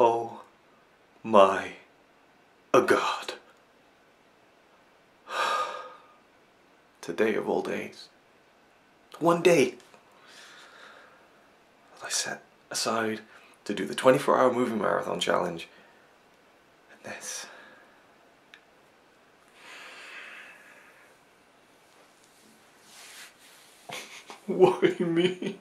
Oh my God. Today of all days. One day that I set aside to do the 24-hour movie marathon challenge. And this. Why me?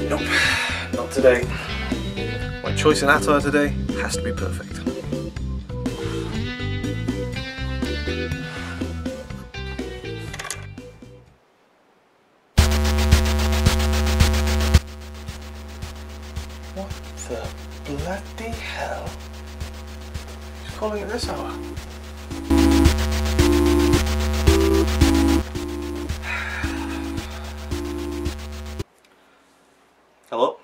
Nope, not today. My choice in attire today has to be perfect. What the bloody hell? She's calling it this hour. Hello?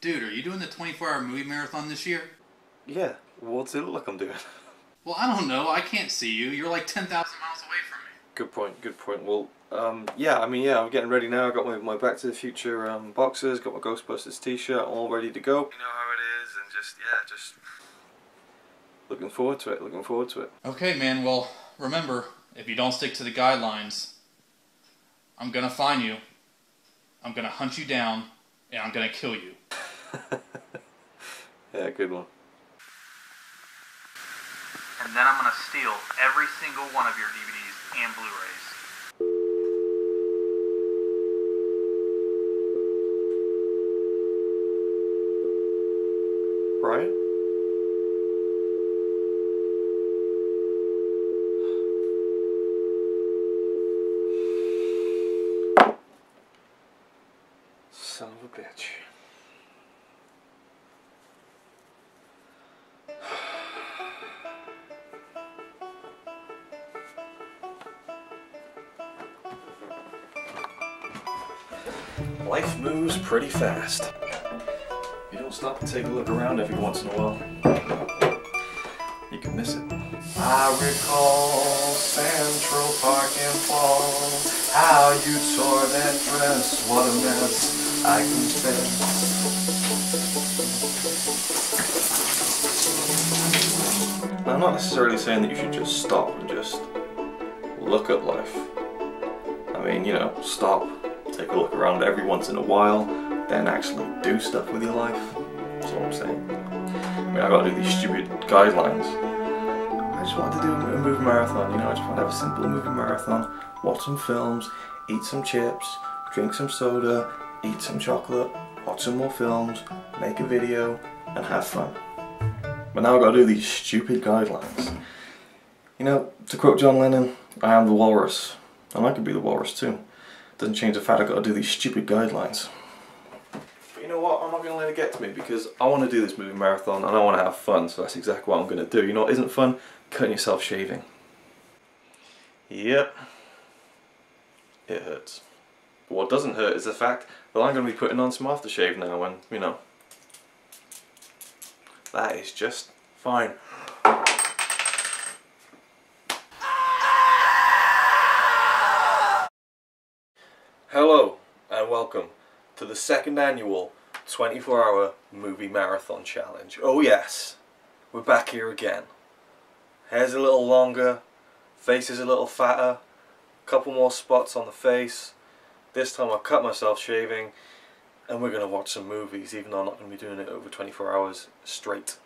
Dude, are you doing the 24-hour movie marathon this year? Yeah, what's it look like I'm doing? Well, I don't know. I can't see you. You're like 10,000 miles away from me. Good point, good point. Well, yeah, I'm getting ready now. I got my Back to the Future boxers, got my Ghostbusters t-shirt, all ready to go. You know how it is, and just looking forward to it, Okay, man, well, remember, if you don't stick to the guidelines, I'm gonna find you, I'm gonna hunt you down, and I'm gonna kill you. Yeah, good one. And then I'm gonna steal every single one of your DVDs and Blu-rays. Brian? Son of a bitch. Life moves pretty fast. You don't stop and take a look around every once in a while, you can miss it. I recall Central Park in fall, how you tore that dress, what a mess, I confess. Now, I'm not necessarily saying that you should just stop and just look at life. I mean, you know, stop, take a look around every once in a while, then actually do stuff with your life. That's all I'm saying. I mean, I gotta do these stupid guidelines. I just wanted to do a movie marathon, you know, I just want to have a simple movie marathon, watch some films, eat some chips, drink some soda, eat some chocolate, watch some more films, make a video, and have fun. But now I've got to do these stupid guidelines. You know, to quote John Lennon, I am the walrus. And I could be the walrus too. Doesn't change the fact I've got to do these stupid guidelines. But you know what, I'm not going to let it get to me because I want to do this movie marathon and I want to have fun, so that's exactly what I'm going to do. You know what isn't fun? Cutting yourself shaving. Yep. It hurts. But what doesn't hurt is the fact that I'm going to be putting on some aftershave now and, you know, that is just fine. Hello and welcome to the second annual 24-hour movie marathon challenge. Oh yes, we're back here again. Hair's a little longer, face is a little fatter, couple more spots on the face. This time I cut myself shaving and we're going to watch some movies, even though I'm not going to be doing it over 24 hours straight.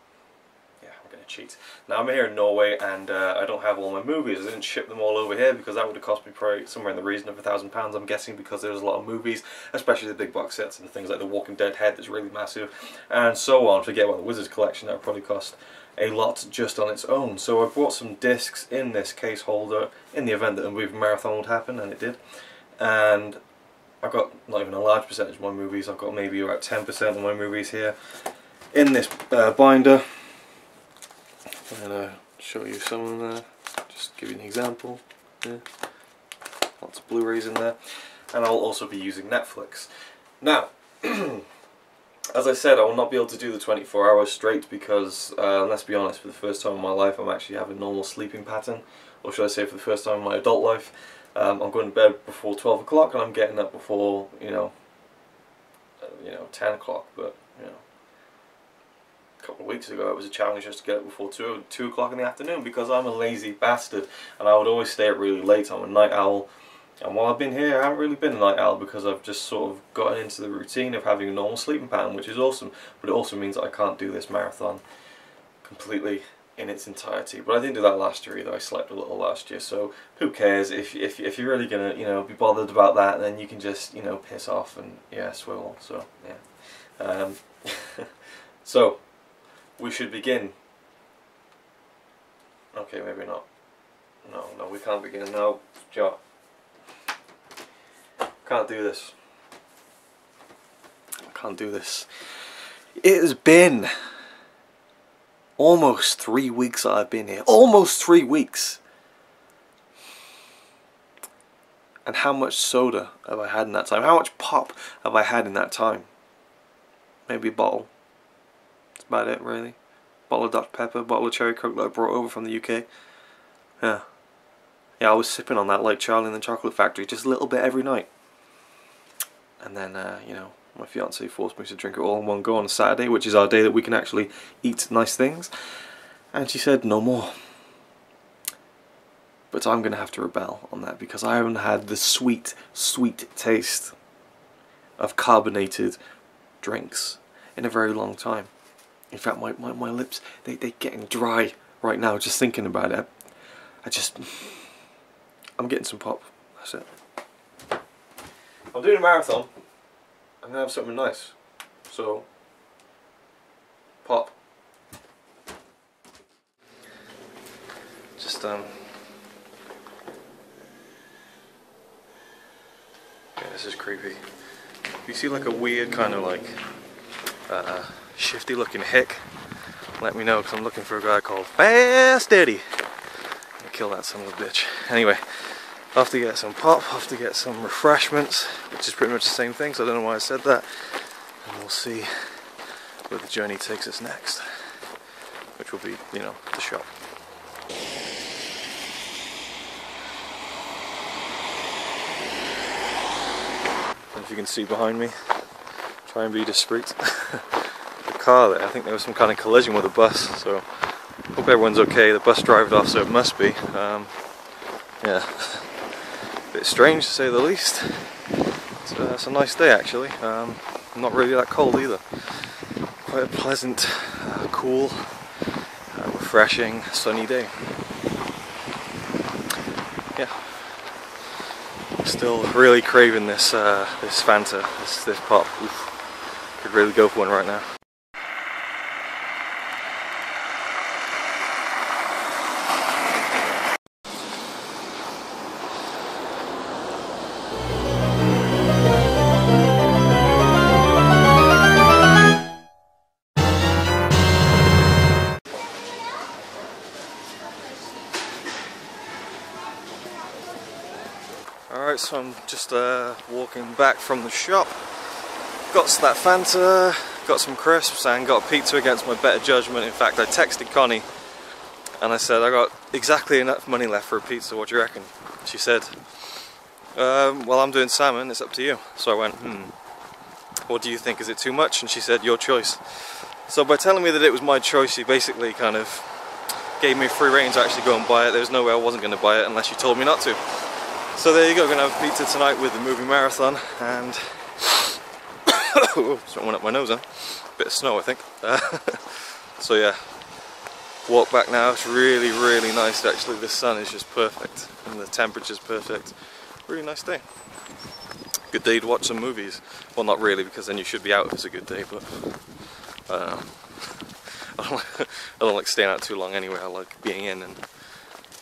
Yeah, I'm going to cheat. Now I'm here in Norway and I don't have all my movies. I didn't ship them all over here because that would have cost me probably somewhere in the region of £1,000, I'm guessing, because there's a lot of movies, especially the big box sets and things like The Walking Dead Head that's really massive, and so on. Forget about the Wizards collection, that would probably cost a lot just on its own. So I brought some discs in this case holder in the event that a movie marathon would happen, and it did. And I've got not even a large percentage of my movies, I've got maybe about 10% of my movies here in this binder. I'm going to show you some of them there, just give you an example. Yeah. Lots of Blu-rays in there. And I'll also be using Netflix. Now, as I said, I will not be able to do the 24 hours straight because, let's be honest, for the first time in my life I'm actually having a normal sleeping pattern. Or should I say for the first time in my adult life. I'm going to bed before 12 o'clock and I'm getting up before, you know, 10 o'clock. But, you know, a couple of weeks ago it was a challenge just to get up before 2 o'clock in the afternoon because I'm a lazy bastard and I would always stay up really late. I'm a night owl. And while I've been here, I haven't really been a night owl because I've just sort of gotten into the routine of having a normal sleeping pattern, which is awesome. But it also means that I can't do this marathon completely in its entirety. But I didn't do that last year either. I slept a little last year, so who cares? If you're really gonna, you know, be bothered about that, then you can just, you know, piss off and yeah, swivel. So yeah. So we should begin. Okay, maybe not. No, we can't begin. No, Joe. Can't do this. I can't do this. It has been almost 3 weeks that I've been here. Almost 3 weeks. And how much soda have I had in that time? How much pop have I had in that time? Maybe a bottle. That's about it, really. Bottle of Dr. Pepper, bottle of Cherry Coke that I brought over from the UK. Yeah. Yeah, I was sipping on that like Charlie in the Chocolate Factory, just a little bit every night. And then, you know, my fiancée forced me to drink it all in one go on a Saturday, which is our day that we can actually eat nice things. And she said no more. But I'm going to have to rebel on that because I haven't had the sweet, sweet taste of carbonated drinks in a very long time. In fact, my lips, they're getting dry right now just thinking about it. I'm getting some pop. That's it. I'm doing a marathon. I'm gonna have something nice. So, pop. Just yeah, this is creepy. If you see like a weird kind of like shifty looking hick, let me know because I'm looking for a guy called Fast Eddie. I'll kill that son of a bitch. Anyway. I have to get some pop, I have to get some refreshments, which is pretty much the same thing, so I don't know why I said that. And we'll see where the journey takes us next, which will be, you know, the shop. And if you can see behind me, try and be discreet. The car there, I think there was some kind of collision with a bus, so hope everyone's okay. The bus drove off, so it must be. Yeah. Bit strange to say the least. It's a nice day actually. Not really that cold either. Quite a pleasant, cool, refreshing, sunny day. Yeah. Still really craving this this Fanta, this pop. Oof. Could really go for one right now. Alright, so I'm just walking back from the shop. Got that Fanta, got some crisps and got a pizza against my better judgment. In fact, I texted Connie and I said, I got exactly enough money left for a pizza, what do you reckon? She said, well, I'm doing salmon, it's up to you. So I went, what do you think, is it too much? And she said, your choice. So by telling me that it was my choice, she basically kind of gave me free rein to actually go and buy it. There was no way I wasn't going to buy it unless she told me not to. So there you go, gonna have pizza tonight with the movie marathon, and something went up my nose, huh? Bit of snow, I think. So yeah, walk back now. It's really, really nice. Actually, the sun is just perfect, and the temperature's perfect. Really nice day. Good day to watch some movies. Well, not really, because then you should be out if it's a good day. But I don't like staying out too long anyway. I like being in and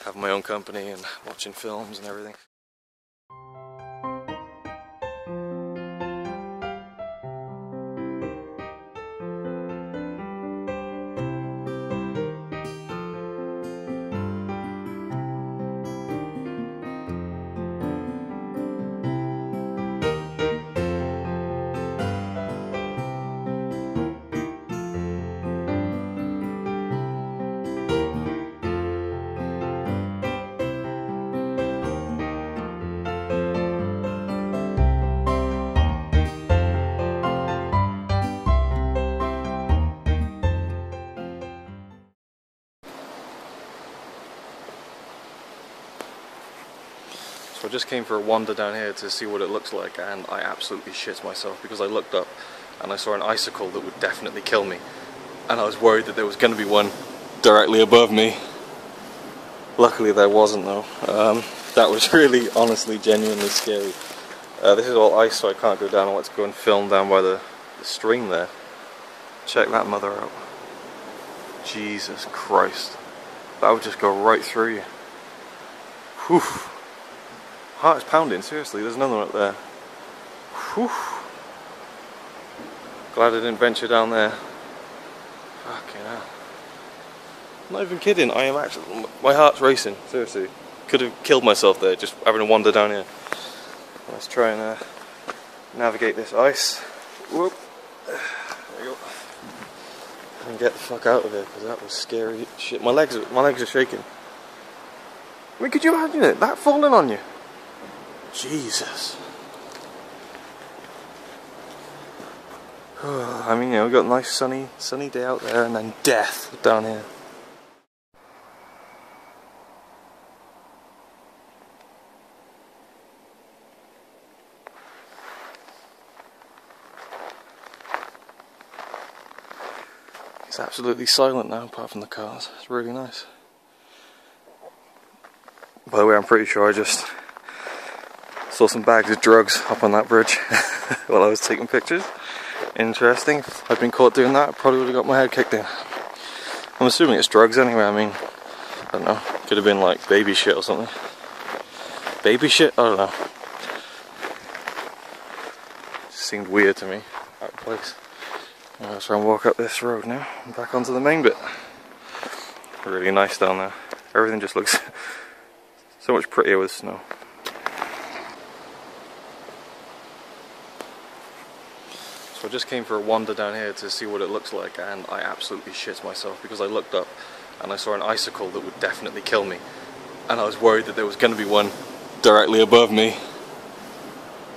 having my own company and watching films and everything. So I just came for a wander down here to see what it looks like, and I absolutely shit myself because I looked up and I saw an icicle that would definitely kill me, and I was worried that there was going to be one directly above me. Luckily there wasn't though. That was really, honestly, genuinely scary. This is all ice, so I can't go down. I want to go and film down by the stream there. Check that mother out. Jesus Christ. That would just go right through you. Whew. Heart is pounding, seriously, there's another one up there. Whew. Glad I didn't venture down there. Fucking hell. I'm not even kidding, I am actually, my heart's racing, seriously. Could have killed myself there, just having a wander down here. Let's try and navigate this ice. Whoop. There you go. And get the fuck out of here, because that was scary shit. My legs are shaking. I mean, could you imagine it? That falling on you? Jesus. I mean, you know, we've got a nice sunny day out there, and then death down here. It's absolutely silent now, apart from the cars. It's really nice. By the way, I'm pretty sure I just saw some bags of drugs up on that bridge while I was taking pictures. Interesting. If I'd been caught doing that, I probably would have got my head kicked in. I'm assuming it's drugs anyway. I mean, I don't know. Could have been like baby shit or something. Baby shit? I don't know. Just seemed weird to me. Out of place. I'll try and walk up this road now and back onto the main bit. Really nice down there. Everything just looks so much prettier with snow. So I just came for a wander down here to see what it looks like, and I absolutely shit myself because I looked up and I saw an icicle that would definitely kill me, and I was worried that there was going to be one directly above me.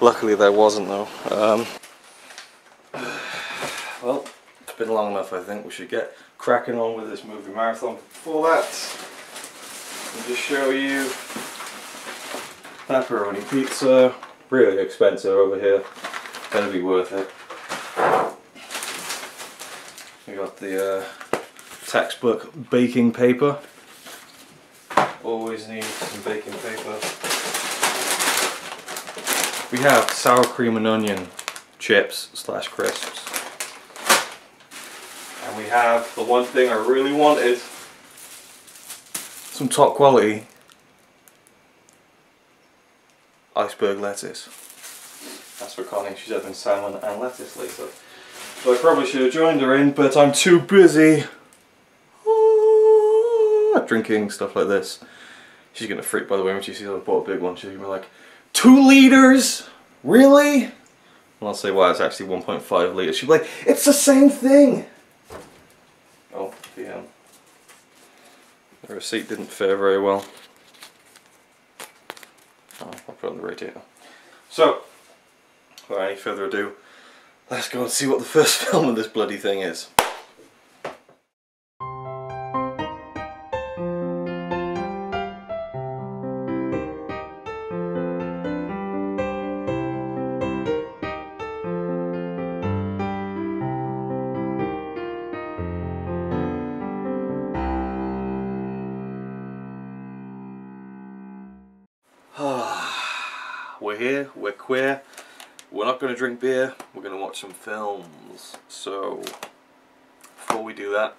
Luckily there wasn't though. Well, it's been long enough. I think we should get cracking on with this movie marathon. Before that, I'll just show you pepperoni pizza. Really expensive over here. Gonna be worth it. We got the textbook baking paper. Always need some baking paper. We have sour cream and onion chips / crisps. And we have the one thing I really wanted. Some top quality iceberg lettuce. That's for Connie, she's having salmon and lettuce later. So I probably should have joined her in, but I'm too busy drinking stuff like this. She's gonna freak, by the way, when she sees I bought a big one. She's gonna be like, 2 liters? Really? And I'll say, well, it's actually 1.5 liters. She'll be like, it's the same thing! Oh, the receipt didn't fare very well. Oh, I'll put it on the radiator. So, without any further ado, let's go and see what the first film of this bloody thing is. We're here, we're queer, we're not going to drink beer, we're going to watch some films. So, before we do that,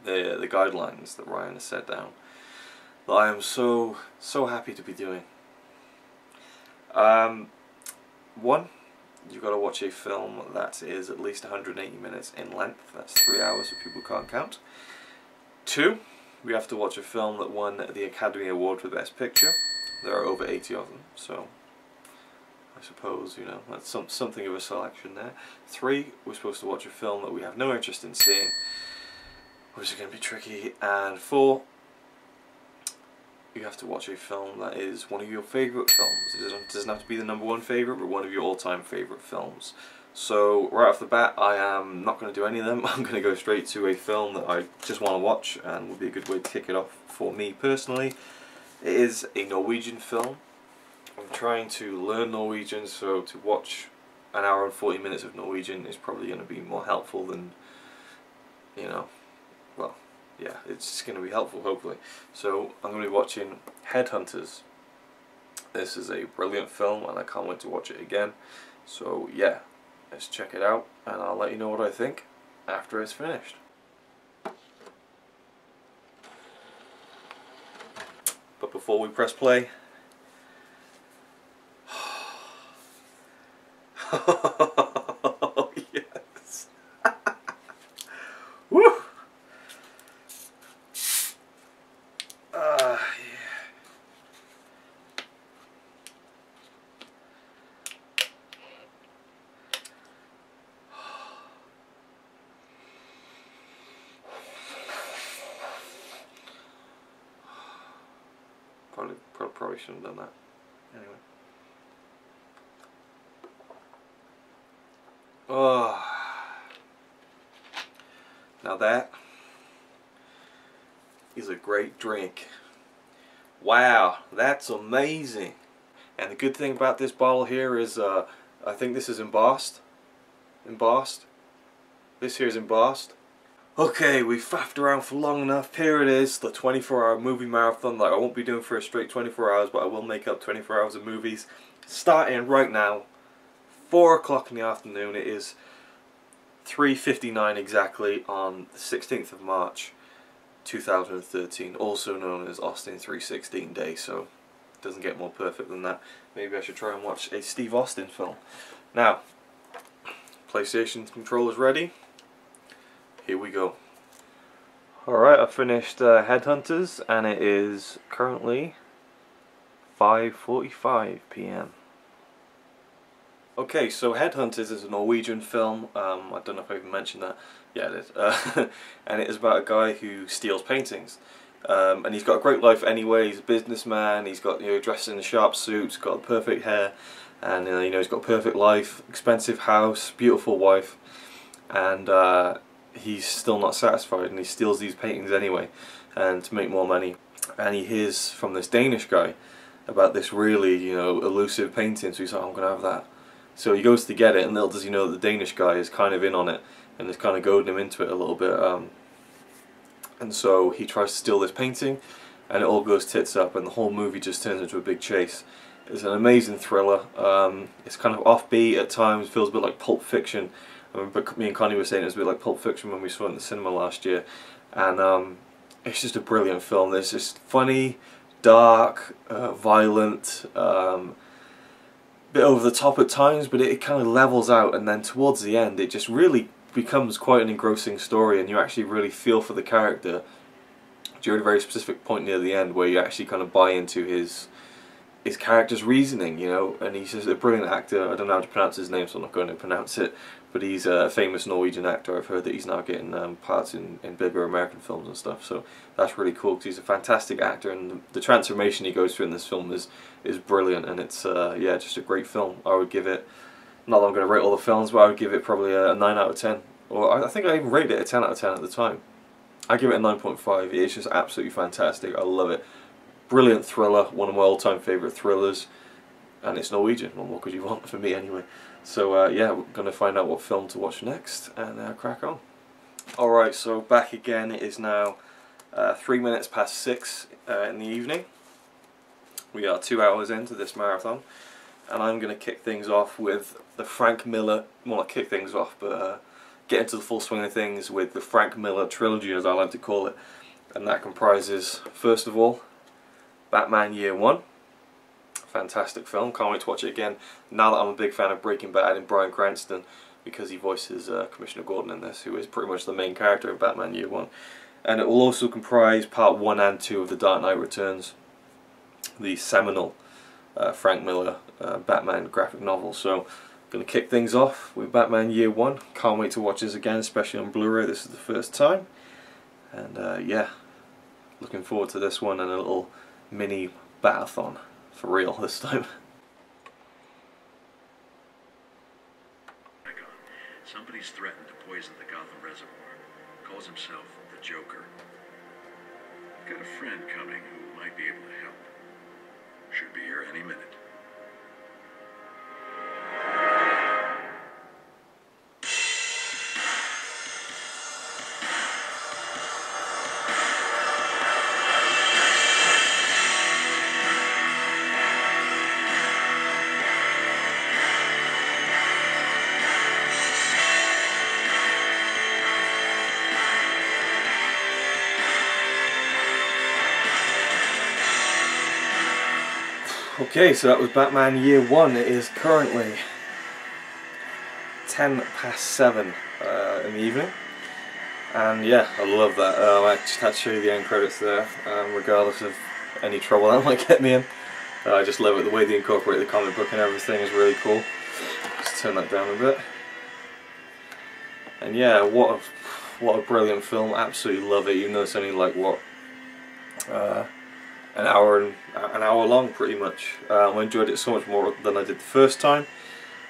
the guidelines that Ryan has set down, that I am so happy to be doing. One, you've got to watch a film that is at least 180 minutes in length, that's 3 hours for people who can't count. 2, we have to watch a film that won the Academy Award for Best Picture. There are over 80 of them, so I suppose, you know, that's something of a selection there. 3, we're supposed to watch a film that we have no interest in seeing, which is going to be tricky. And 4, you have to watch a film that is one of your favourite films. It doesn't have to be the #1 favourite, but one of your all-time favourite films. So, right off the bat, I am not going to do any of them. I'm going to go straight to a film that I just want to watch, and would be a good way to kick it off for me personally. It is a Norwegian film. I'm trying to learn Norwegian, so to watch an hour and 40 minutes of Norwegian is probably going to be more helpful than, you know, well, yeah, it's just going to be helpful, hopefully. So I'm going to be watching Headhunters. This is a brilliant film, and I can't wait to watch it again. So yeah, let's check it out, and I'll let you know what I think after it's finished. But before we press play, oh yes, woo! Yeah. Probably shouldn't have done that. Anyway. Oh. Now that is a great drink. Wow, that's amazing. And the good thing about this bottle here is I think this is embossed. Embossed. This here is embossed. Okay, we've faffed around for long enough. Here it is, the 24-hour movie marathon that I won't be doing for a straight 24 hours, but I will make up 24 hours of movies. Starting right now, 4 o'clock in the afternoon. It is 3:59 exactly on the 16th of March 2013, also known as Austin 3:16 Day, so it doesn't get more perfect than that. Maybe I should try and watch a Steve Austin film. Now, PlayStation controller's ready. Here we go. Alright, I finished Headhunters, and it is currently 5:45 PM. Okay, so Headhunters is a Norwegian film. I don't know if I even mentioned that. Yeah, it is. And it is about a guy who steals paintings. And he's got a great life anyway. He's a businessman. He's got, you know, dressed in a sharp suit, got perfect hair, and you know, he's got a perfect life, expensive house, beautiful wife, and he's still not satisfied, and he steals these paintings anyway, and to make more money. And he hears from this Danish guy about this really, you know, elusive painting, so he's like, I'm gonna have that. So he goes to get it, and little does he know that the Danish guy is kind of in on it, and is kind of goading him into it a little bit. And so he tries to steal this painting, and it all goes tits up, and the whole movie just turns into a big chase. It's an amazing thriller. It's kind of offbeat at times, feels a bit like Pulp Fiction, I remember me and Connie were saying it was a bit like Pulp Fiction when we saw it in the cinema last year, and it's just a brilliant film. It's just funny, dark, violent, bit over the top at times, but it kind of levels out, and then towards the end it just really becomes quite an engrossing story, and you actually really feel for the character during a very specific point near the end where you actually kind of buy into his character's reasoning, you know. And he's just a brilliant actor. I don't know how to pronounce his name, so I'm not going to pronounce it, but he's a famous Norwegian actor. I've heard that he's now getting parts in bigger American films and stuff, so that's really cool because he's a fantastic actor, and the transformation he goes through in this film is brilliant, and it's yeah, just a great film. I would give it, not that I'm going to rate all the films, but I would give it probably a 9 out of 10, or I think I even rated it a 10 out of 10 at the time. I give it a 9.5. It's just absolutely fantastic. I love it. Brilliant thriller, one of my all-time favourite thrillers, and it's Norwegian. Well, what could you want from me anyway? So yeah, we're going to find out what film to watch next and crack on. Alright, so back again. It is now 3 minutes past 6 in the evening. We are 2 hours into this marathon, and I'm going to kick things off with the Frank Miller, well, not kick things off, but get into the full swing of things with the Frank Miller trilogy, as I like to call it. And that comprises, first of all, Batman Year One. Fantastic film, can't wait to watch it again now that I'm a big fan of Breaking Bad and Bryan Cranston, because he voices Commissioner Gordon in this, who is pretty much the main character of Batman Year One. And it will also comprise part 1 and 2 of The Dark Knight Returns, the seminal Frank Miller Batman graphic novel. So going to kick things off with Batman Year One. Can't wait to watch this again, especially on Blu-ray. This is the first time, and yeah, looking forward to this one and a little mini batathon for real this time. Somebody's threatened to poison the Gotham Reservoir. Calls himself the Joker. I've got a friend coming who might be able to help. Should be here any minute. Okay, so that was Batman Year One. It is currently 10 past 7 in the evening, and yeah, I love that. I just had to show you the end credits there, regardless of any trouble that might get me in. I just love it, the way they incorporate the comic book and everything is really cool. Just turn that down a bit. And yeah, what a brilliant film. Absolutely love it, even though it's only like what, an hour long pretty much. I enjoyed it so much more than I did the first time,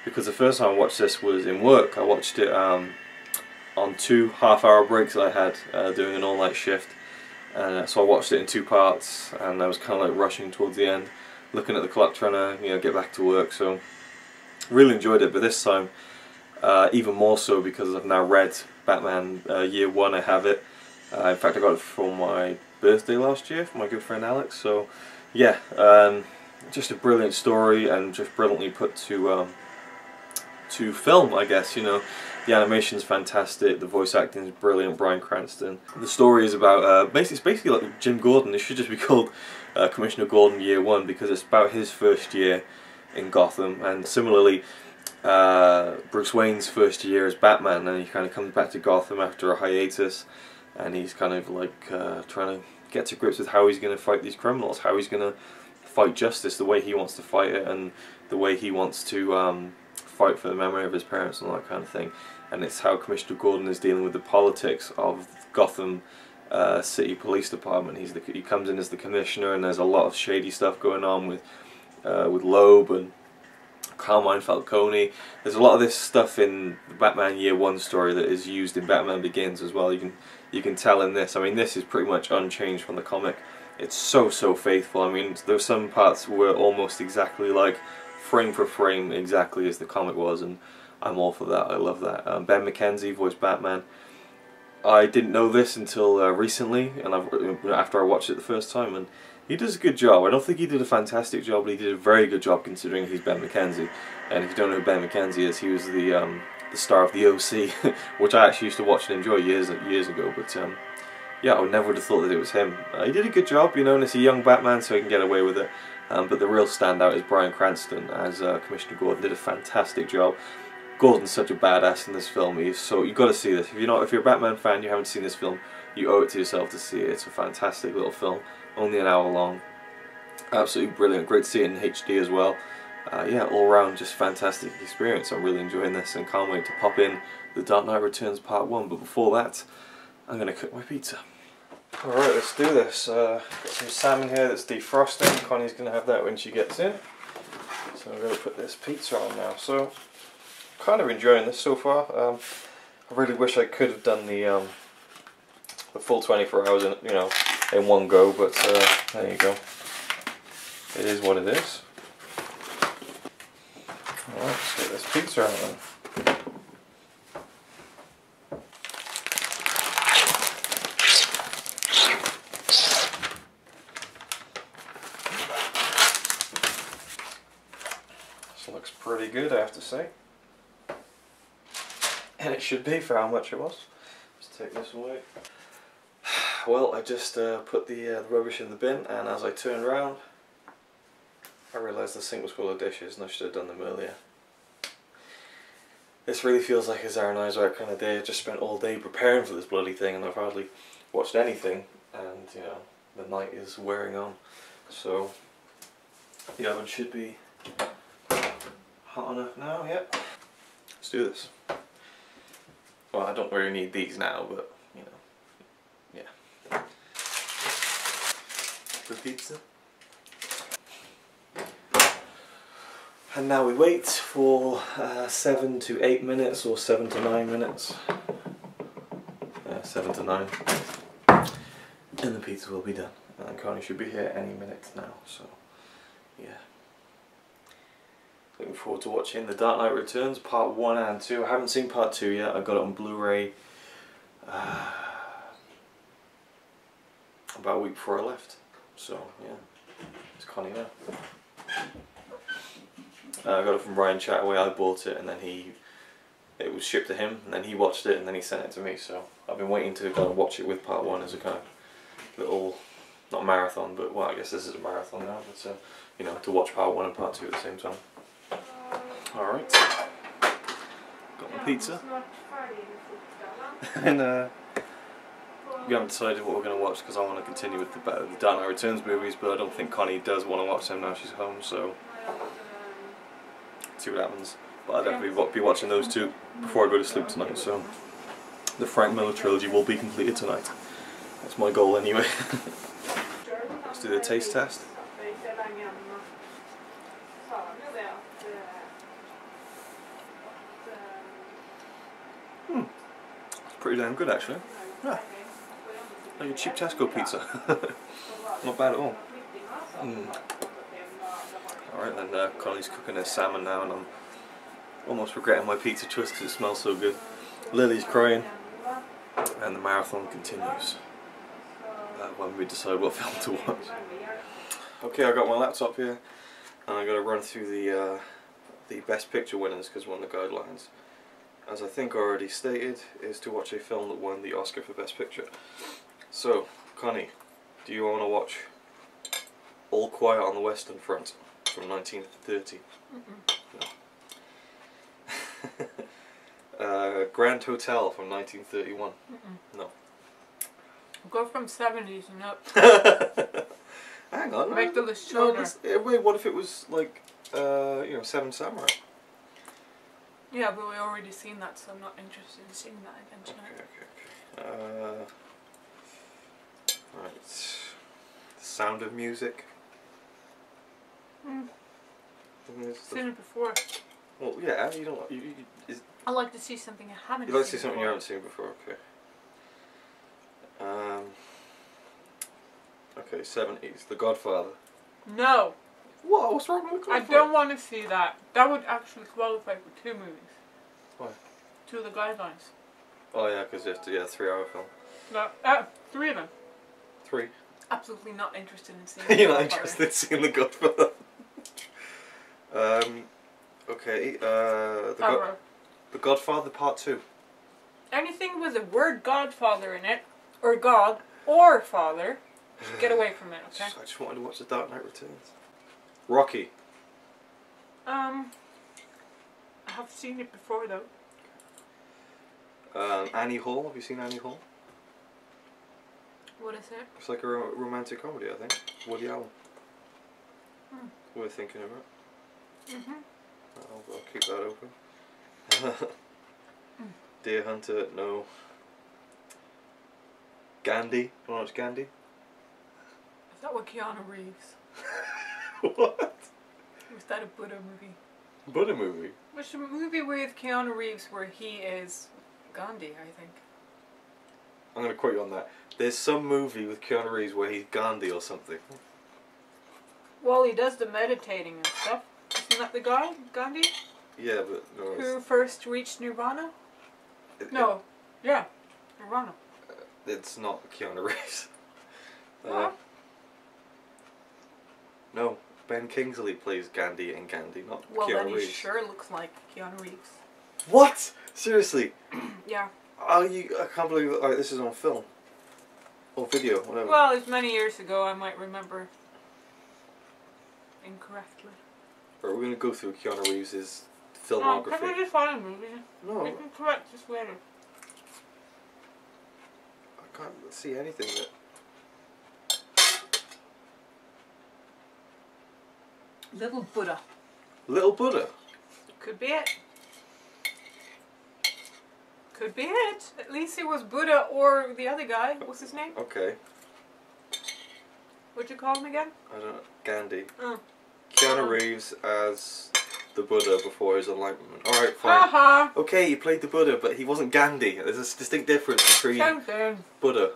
because the first time I watched this was in work. I watched it on 2 half-hour breaks that I had doing an all-night shift, so I watched it in 2 parts, and I was kind of like rushing towards the end, looking at the clock, trying to get back to work. So really enjoyed it, but this time even more so because I've now read Batman Year One. I have it. In fact, I got it for my birthday last year from my good friend Alex. So yeah, just a brilliant story, and just brilliantly put to film, I guess. You know, the animation's fantastic, the voice acting is brilliant, Bryan Cranston. The story is about it's basically like Jim Gordon. It should just be called Commissioner Gordon Year One, because it's about his first year in Gotham, and similarly Bruce Wayne's first year as Batman, and he kind of comes back to Gotham after a hiatus, and he's kind of like trying to get to grips with how he's going to fight these criminals, how he's going to fight justice the way he wants to fight it, and the way he wants to fight for the memory of his parents and all that kind of thing. And it's how Commissioner Gordon is dealing with the politics of Gotham City Police Department. He comes in as the commissioner, and there's a lot of shady stuff going on with Loeb and Carmine Falcone. There's a lot of this stuff in the Batman Year One story that is used in Batman Begins as well. You can tell in this. I mean, this is pretty much unchanged from the comic. It's so faithful. I mean, there's some parts were almost exactly like frame for frame exactly as the comic was, and I'm all for that. I love that. Ben McKenzie voiced Batman. I didn't know this until recently, and after I watched it the first time, and He does a good job. I don't think he did a fantastic job, but he did a very good job considering he's Ben McKenzie. And if you don't know who Ben McKenzie is, he was the star of the OC, which I actually used to watch and enjoy years ago. But yeah, I never would have thought that it was him. He did a good job, you know, and it's a young Batman, so he can get away with it. But the real standout is Bryan Cranston as Commissioner Gordon. Did a fantastic job. Gordon's such a badass in this film. You've got to see this. If you're a Batman fan, you haven't seen this film, you owe it to yourself to see it. It's a fantastic little film, only an hour long. Absolutely brilliant. Great to see it in HD as well. Yeah, all round just fantastic experience. I'm really enjoying this and can't wait to pop in The Dark Knight Returns Part 1. But before that, I'm going to cook my pizza. Alright, let's do this. Got some salmon here that's defrosting. Connie's going to have that when she gets in. So I'm going to put this pizza on now. So, kind of enjoying this so far. I really wish I could have done the full 24 hours in one go, but there you go. It is what it is. Alright, let's get this pizza out then. This looks pretty good, I have to say. And it should be for how much it was. Let's take this away. Well, I just put the rubbish in the bin, and as I turned around, I realised the sink was full of dishes and I should have done them earlier. This really feels like a Zara Knives Out kind of day. I just spent all day preparing for this bloody thing and I've hardly watched anything, and you know, the night is wearing on. So the oven should be hot enough now, yep. Let's do this. Well, I don't really need these now, but you know, yeah. The pizza. And now we wait for 7 to 8 minutes, or 7 to 9 minutes. 7 to 9. And the pizza will be done. And Connie should be here any minute now, so yeah. Looking forward to watching The Dark Knight Returns Part 1 and 2. I haven't seen Part 2 yet. I got it on Blu-ray about a week before I left. So yeah, it's Connie now. I got it from Ryan Chattaway. I bought it and then it was shipped to him, and then he watched it and then he sent it to me. So I've been waiting to kind of watch it with Part 1 as a kind of little, not marathon, but well, I guess this is a marathon now, but you know, to watch Part 1 and Part 2 at the same time. Alright, got my pizza. And we haven't decided what we're going to watch because I want to continue with the Dark Knight Returns movies, but I don't think Connie does want to watch them now she's home, so see what happens. But I'll definitely be watching those two before I go to sleep tonight, so the Frank Miller trilogy will be completed tonight. That's my goal anyway. Let's do the taste test. It's pretty damn good actually. Yeah. Like a cheap Tesco pizza. Not bad at all. Alright then, Connie's cooking her salmon now and I'm almost regretting my pizza choice because it smells so good. Lily's crying and the marathon continues when we decide what film to watch. Okay, I got my laptop here and I'm going to run through the Best Picture winners because one of the guidelines, as I think already stated, is to watch a film that won the Oscar for Best Picture. So, Connie, do you want to watch All Quiet on the Western Front from 1930? No. Grand Hotel from 1931? No. Go from 70s and up. Hang on. Make the list shorter. No, wait, what if it was like, you know, Seven Samurai? Yeah, but we already seen that, so I'm not interested in seeing that again tonight. Okay. Right. The Sound of Music. Seen it before. Well, yeah, you don't. I like to see something I haven't seen. You like to see something you haven't seen before, okay. Okay, 70s. The Godfather. No. What? What's wrong with The Godfather? I don't want to see that. That would actually qualify for 2 movies. Why? 2 of the guidelines. Oh yeah, because it's a 3-hour film. No, 3 of them. 3? Absolutely not interested in seeing. You're not interested in seeing The Godfather. Okay. The Godfather Part 2. Anything with the word Godfather in it, or God, or Father, get away from it. Okay. I just wanted to watch The Dark Knight Returns. Rocky. I have seen it before though. Annie Hall. Have you seen Annie Hall? What is it? It's like a romantic comedy, I think. Woody Allen. Hmm. We're thinking about. Mhm. I'll keep that open. Deer Hunter, no. Gandhi. You want to watch Gandhi? Is that what Keanu Reeves? What? Was that a Buddha movie? Buddha movie? Which a movie with Keanu Reeves where he is Gandhi, I think. I'm going to quote you on that. There's some movie with Keanu Reeves where he's Gandhi or something. Well, he does the meditating and stuff. Isn't that the guy, Gandhi? Yeah, but no. Who first reached Nirvana? No. Yeah. Nirvana. It's not Keanu Reeves. What? No. Ben Kingsley plays Gandhi in Gandhi, not Well, Keanu then he Reeves. sure looks like Keanu Reeves. What? Seriously? Yeah. Oh, I can't believe that. This is on film. Or video, whatever. Well, it's many years ago. I might remember incorrectly. Right, we're going to go through Keanu Reeves' Oh, filmography. can we just find a movie? No, We can correct this later. I can't see anything that... Little Buddha. Little Buddha? Could be it. Could be it. At least it was Buddha or the other guy. What's his name? Okay. What'd you call him again? I don't know. Gandhi. Oh. Keanu Reeves as the Buddha before his enlightenment. Alright, fine. Haha. Okay, he played the Buddha, but he wasn't Gandhi. There's a distinct difference between Something. Buddha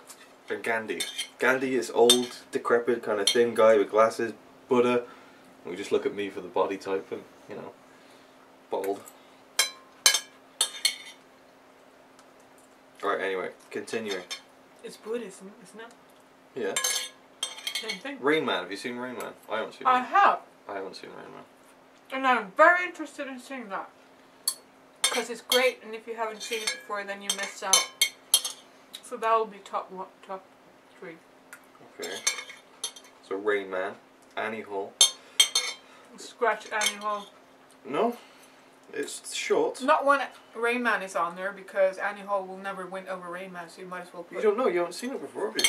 and Gandhi. Gandhi is old, decrepit, kind of thin guy with glasses. Buddha, we just look at me for the body type and, you know, bald. Alright, anyway, continuing. It's Buddhism, isn't it? Yeah. Same thing. Rain Man, have you seen Rain Man? I haven't seen I it. have. I haven't seen Rain Man. And I'm very interested in seeing that. Because it's great, and if you haven't seen it before, then you missed out. So that will be top 3. Okay. So Rain Man, Annie Hall. Scratch Annie Hall. No, it's short. Not when Rain Man is on there, because Annie Hall will never win over Rain Man, so you might as well put You don't know, you haven't seen it before, have you?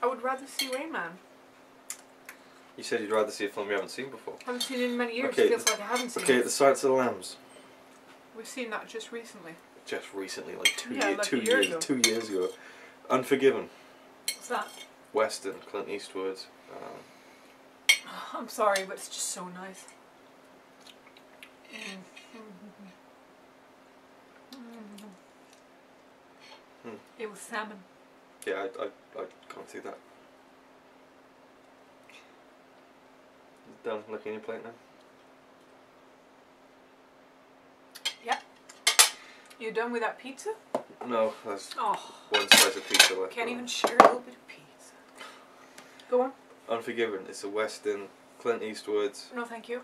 I would rather see Rain Man. You said you'd rather see a film you haven't seen before. I haven't seen it in many years. Okay, It feels like I haven't seen Okay, it. The Silence of the Lambs. We've seen that just recently. Just recently, like Yeah, like a year ago. 2 years ago. Unforgiven. What's that? Western, Clint Eastwood. I'm sorry, but it's just so nice. It was salmon. Yeah, I can't see that. Done looking at your plate now? Yep. You done with that pizza? No, there's Oh, one slice of pizza left. can't even share a little bit of pizza. Go on. Unforgiven, it's a Western, Clint Eastwood. No, thank you.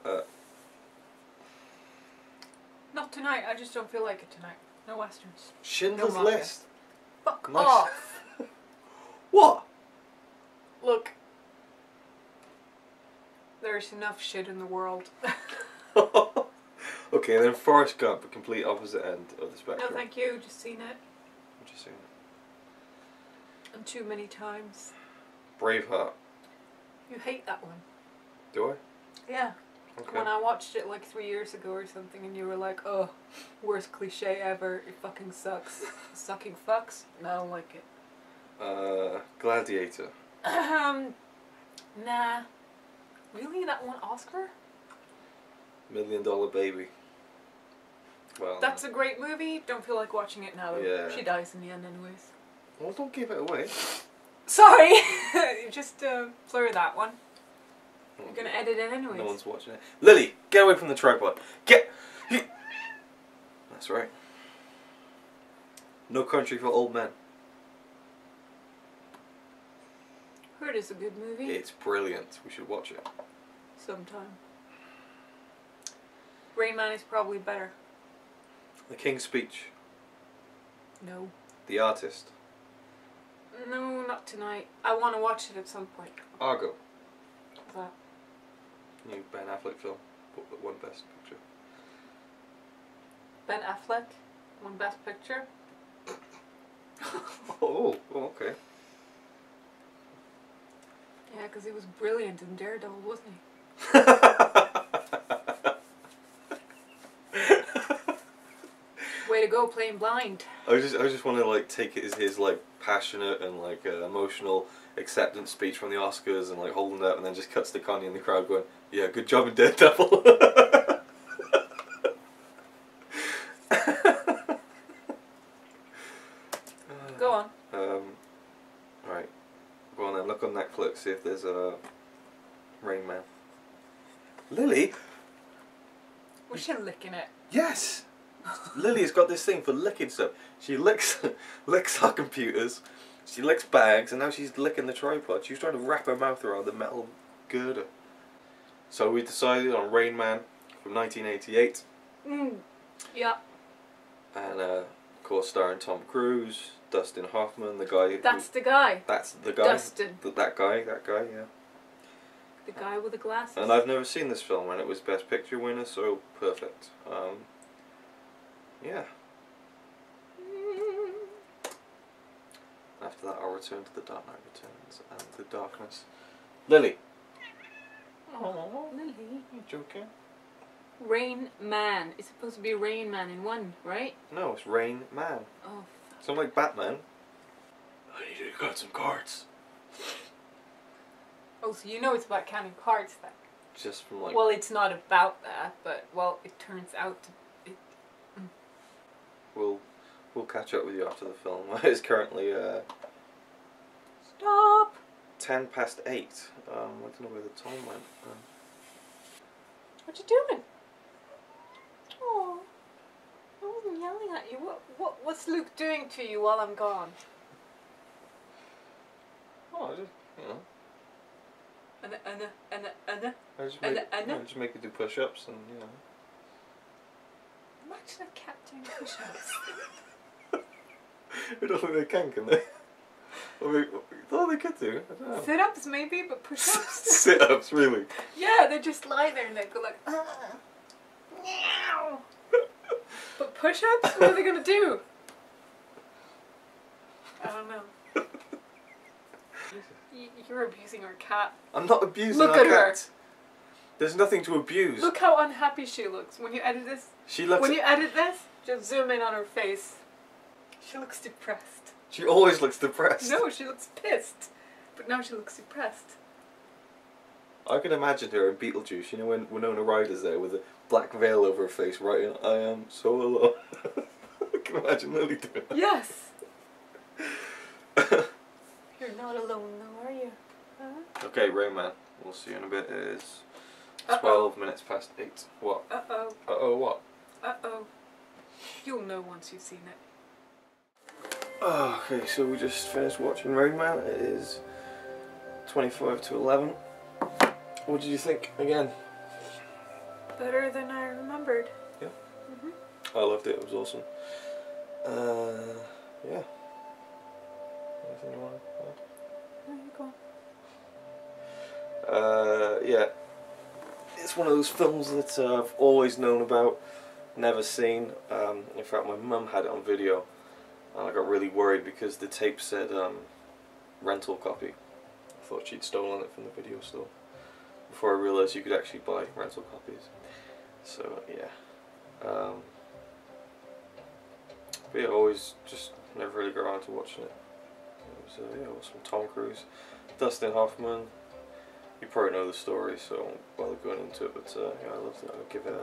Not tonight. I just don't feel like it tonight. No westerns. Schindler's No mafia. List. Fuck Nice. off. What? Look. There's enough shit in the world. Okay, then Forrest Gump, the complete opposite end of the spectrum. No, thank you. Just seen it. I'm just saying. And too many times. Braveheart. You hate that one. Do I? Yeah. Okay. When I watched it like 3 years ago or something and you were like, oh, worst cliche ever, it fucking sucks. Sucking fucks? No, I don't like it. Gladiator. Nah. Really? That won Oscar? $1 Million Baby. Well, That's a great movie. Don't feel like watching it now though. Yeah. She dies in the end anyways. well, don't give it away. Sorry! Just blur that one. You're gonna edit it anyways. No one's watching it. Lily, get away from the tripod. Get. That's right. No Country for Old Men. Heard it is a good movie. It's brilliant. We should watch it. Sometime. Rain Man is probably better. The King's Speech. No. The Artist. No, not tonight. I want to watch it at some point. Argo. What's that? New Ben Affleck film. One Best Picture. Ben Affleck won Best Picture. Oh, okay. Yeah, because he was brilliant in Daredevil, wasn't he? Way to go, playing blind. I just want to like take it as his like passionate and like emotional acceptance speech from the Oscars and like holding it up, and then just cuts to Connie in the crowd going, "Yeah, good job in Daredevil." Go on. Right. Go on then. Look on Netflix. See if there's a Rain Man. Lily. Was she licking it? Yes. Lily's got this thing for licking stuff. She licks our computers, she licks bags, and now she's licking the tripod. She was trying to wrap her mouth around the metal girder. So we decided on Rain Man from 1988. Yeah. And of course starring Tom Cruise, Dustin Hoffman, the guy. That's the guy. That's the guy. Dustin. That guy, yeah. The guy with the glasses. And I've never seen this film, and it was Best Picture winner, so perfect. Yeah. After that, I'll return to The Dark Knight Returns and The Darkness. Lily. Oh, Lily. You joking? Rain Man. It's supposed to be Rain Man in one, right? No, it's Rain Man. Oh. So I'm like Batman. I need to cut some cards. Oh, so you know it's about counting cards then? Just from like. Well, it's not about that, but well, it turns out to. We'll catch up with you after the film. It's currently Stop. 8:10. I don't know where the time went. What you doing? Oh, I wasn't yelling at you. What's Luke doing to you while I'm gone? Oh, I just I just make you do push-ups and you know. Imagine a cat doing push-ups. I don't think they can they? I mean, oh, they could do. I don't know. Sit-ups maybe, but push-ups? Sit-ups, really? Yeah, they just lie there and they go like, meow. But push-ups? What are they going to do? I don't know. You're abusing our cat. I'm not abusing Look our at her. cat. There's nothing to abuse. Look how unhappy she looks when you edit this. She looks. When you edit this, just zoom in on her face. She looks depressed. She always looks depressed. No, she looks pissed. But now she looks depressed. I can imagine her in Beetlejuice, you know, when Winona Ryder's there with a black veil over her face writing, "I am so alone." I can imagine Lily doing that. Yes. You're not alone though, are you? Huh? Okay, Rain Man. We'll see you in a bit. It is 12 Uh-oh. minutes past 8. What? Uh-oh. Uh-oh, what? Uh-oh. You'll know once you've seen it. Oh, okay, so we just finished watching Rain Man. It is 25 to 11. What did you think again? Better than I remembered. Yeah. Mm-hmm. I loved it. It was awesome. Yeah. Anything you want to add? There you go. Yeah. It's one of those films that I've always known about, never seen. In fact, my mum had it on video, and I got really worried because the tape said rental copy. I thought she'd stolen it from the video store. Before I realised you could actually buy rental copies. So yeah. But yeah, always just never really got around to watching it. It was yeah, awesome. Tom Cruise, Dustin Hoffman. You probably know the story, so I won't bother going into it. But yeah, I loved it. I'll give it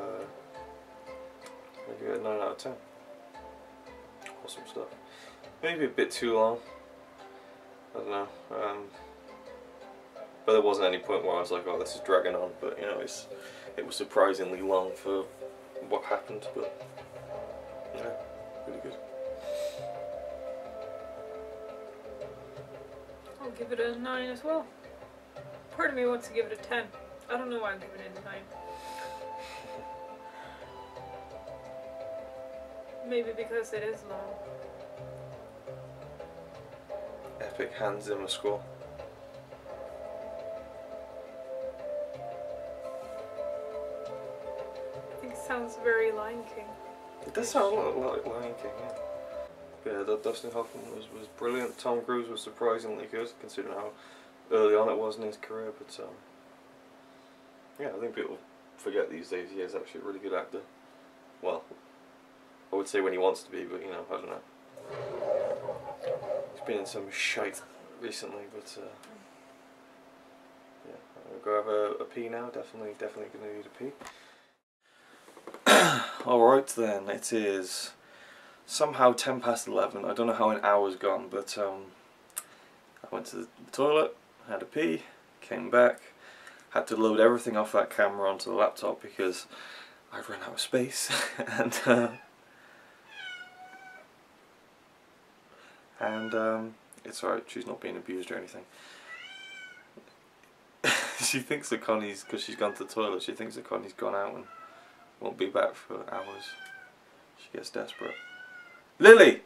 a 9 out of 10. Awesome stuff. Maybe a bit too long. I don't know. But there wasn't any point where I was like, "Oh, this is dragging on." But you know, it was surprisingly long for what happened. But yeah, really good. I'll give it a 9 as well. Part of me wants to give it a 10. I don't know why I'm giving it a 9. Maybe because it is long. Epic Hans Zimmer score. I think it sounds very Lion King. It does sound a lot like Lion King, yeah. But yeah, Dustin Hoffman was brilliant. Tom Cruise was surprisingly good, considering how early on it was in his career. But yeah, I think people forget these days he is actually a really good actor. Well, I would say when he wants to be, but you know, I don't know. He's been in some shite recently, but yeah, I'll go have a pee now. Definitely gonna need a pee. Alright then, it is somehow 10 past 11. I don't know how an hour's gone, but I went to the toilet, had a pee, came back, had to load everything off that camera onto the laptop because I've run out of space, and it's alright, she's not being abused or anything. She thinks that Connie's, because she's gone to the toilet, she thinks that Connie's gone out and won't be back for hours. She gets desperate. Lily!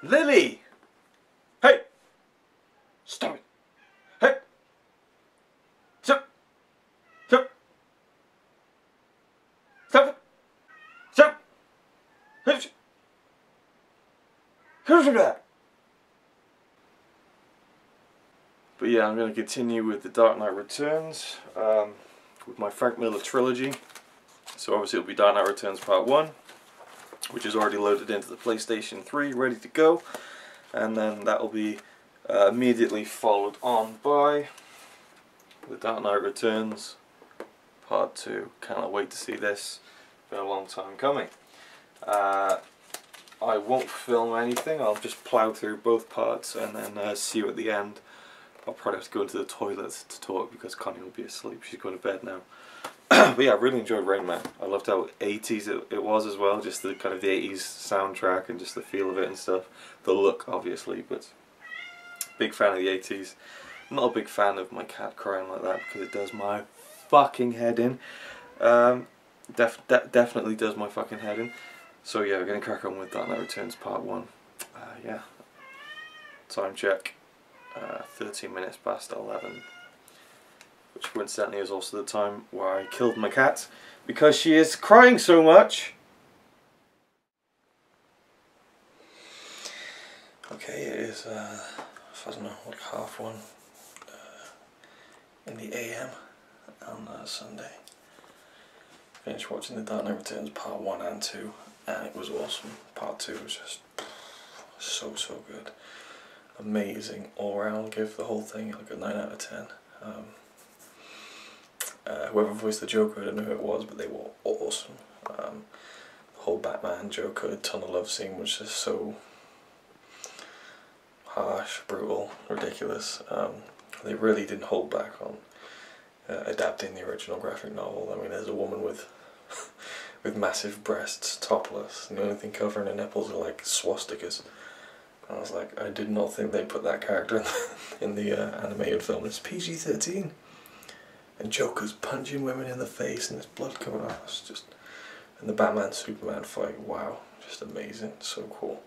Lily! Hey! Stop it! Hey! Stop! Stop! Stop it! Stop! Who's that? But yeah, I'm going to continue with The Dark Knight Returns. With my Frank Miller trilogy. So obviously it'll be Dark Knight Returns Part 1, which is already loaded into the PlayStation 3, ready to go. And then that will be immediately followed on by The Dark Knight Returns Part 2. Cannot wait to see this. Been a long time coming. I won't film anything, I'll just plow through both parts and then see you at the end. I'll probably have to go into the toilet to talk because Connie will be asleep. She's going to bed now. But yeah, I really enjoyed Rain Man. I loved how 80s it was as well. Just the kind of the 80s soundtrack and just the feel of it and stuff. The look, obviously, but big fan of the 80s. Not a big fan of my cat crying like that because it does my fucking head in. Definitely does my fucking head in. So yeah, we're going to crack on with Dark Knight Returns Part 1. Yeah. Time check. 13 minutes past 11, which coincidentally is also the time where I killed my cat because she is crying so much. Okay, it is I don't know, like 1:30 in the AM on Sunday. Finished watching The Dark Knight Returns Part 1 and 2 and it was awesome. Part 2 was just so good. Amazing all round. Give the whole thing like a 9 out of 10. Whoever voiced the Joker, I don't know who it was, but they were awesome. The whole Batman Joker tunnel love scene was just so harsh, brutal, ridiculous. They really didn't hold back on adapting the original graphic novel. I mean, there's a woman with with massive breasts, topless, and the only thing covering her nipples are like swastikas. I was like, I did not think they'd put that character in the animated film. It's PG-13. And Joker's punching women in the face and there's blood coming out. It's just... And the Batman-Superman fight, wow. Just amazing. So cool.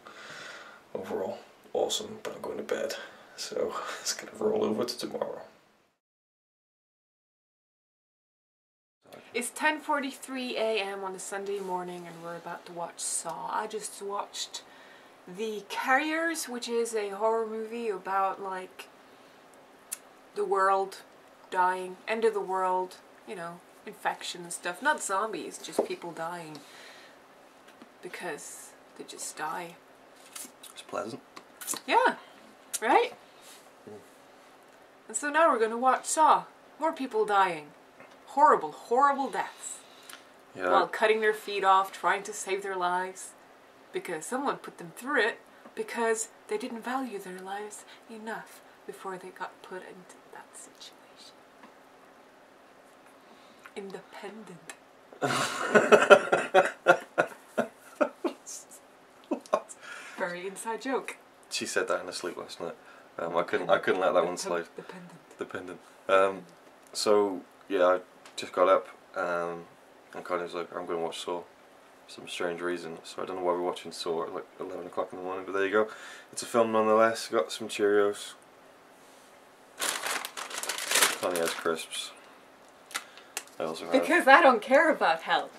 Overall, awesome. But I'm going to bed. So, it's going to roll over to tomorrow. It's 10:43 AM on a Sunday morning and we're about to watch Saw. I just watched The Carriers, which is a horror movie about like the world dying, end of the world, you know, infection and stuff. Not zombies, just people dying because they just die. It's pleasant. Yeah, right? And so now we're going to watch Saw. More people dying. Horrible, horrible deaths. Yeah. While cutting their feet off, trying to save their lives. Because someone put them through it because they didn't value their lives enough before they got put into that situation. Independent. Very inside joke. She said that in her sleep last night. I couldn't let that one slide. Dependent. So yeah, I just got up, and Connie was like, "I'm going to watch Saw." For some strange reason. So I don't know why we're watching Saw at like 11 o'clock in the morning, but there you go. It's a film nonetheless. Got some Cheerios. Connie has crisps. I also have. Because I don't care about health.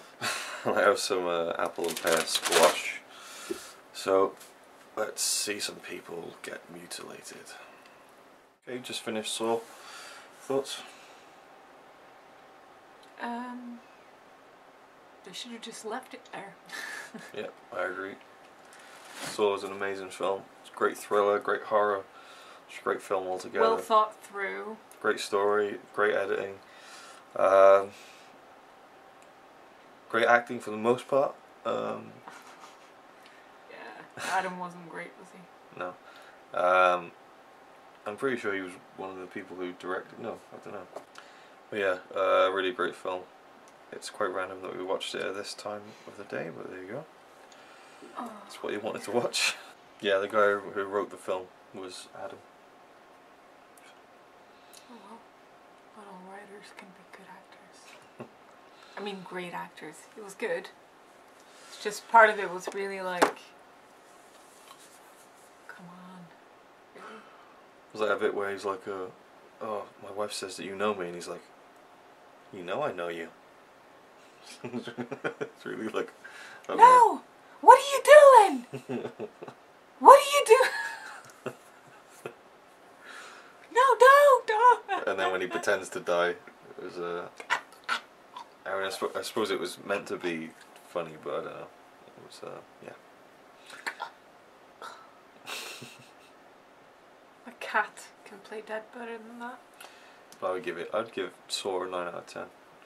I have some apple and pear squash. So let's see some people get mutilated. Okay, just finished Saw. Thoughts? They should have just left it there. Yeah, I agree. Saw is an amazing film. It's a great thriller, great horror. It's a great film altogether. Well thought through. Great story, great editing. Great acting for the most part. Yeah, Adam wasn't great, was he? No. I'm pretty sure he was one of the people who directed. No, I don't know. But yeah, really great film. It's quite random that we watched it at this time of the day, but there you go. That's what you wanted to watch. Yeah, the guy who wrote the film was Adam. Oh well, not all writers can be good actors. I mean, great actors. It was good. It's just part of it was really like, come on, really? Was that a bit where he's like, "Oh, my wife says that you know me," and he's like, "You know I know you." It's really like, I don't know. No! What are you doing? What are you doing? No, don't! And then when he pretends to die, it was I mean, I suppose it was meant to be funny, but I don't know. It was yeah. A cat can play dead better than that. But I'd give Saw a 9 out of 10.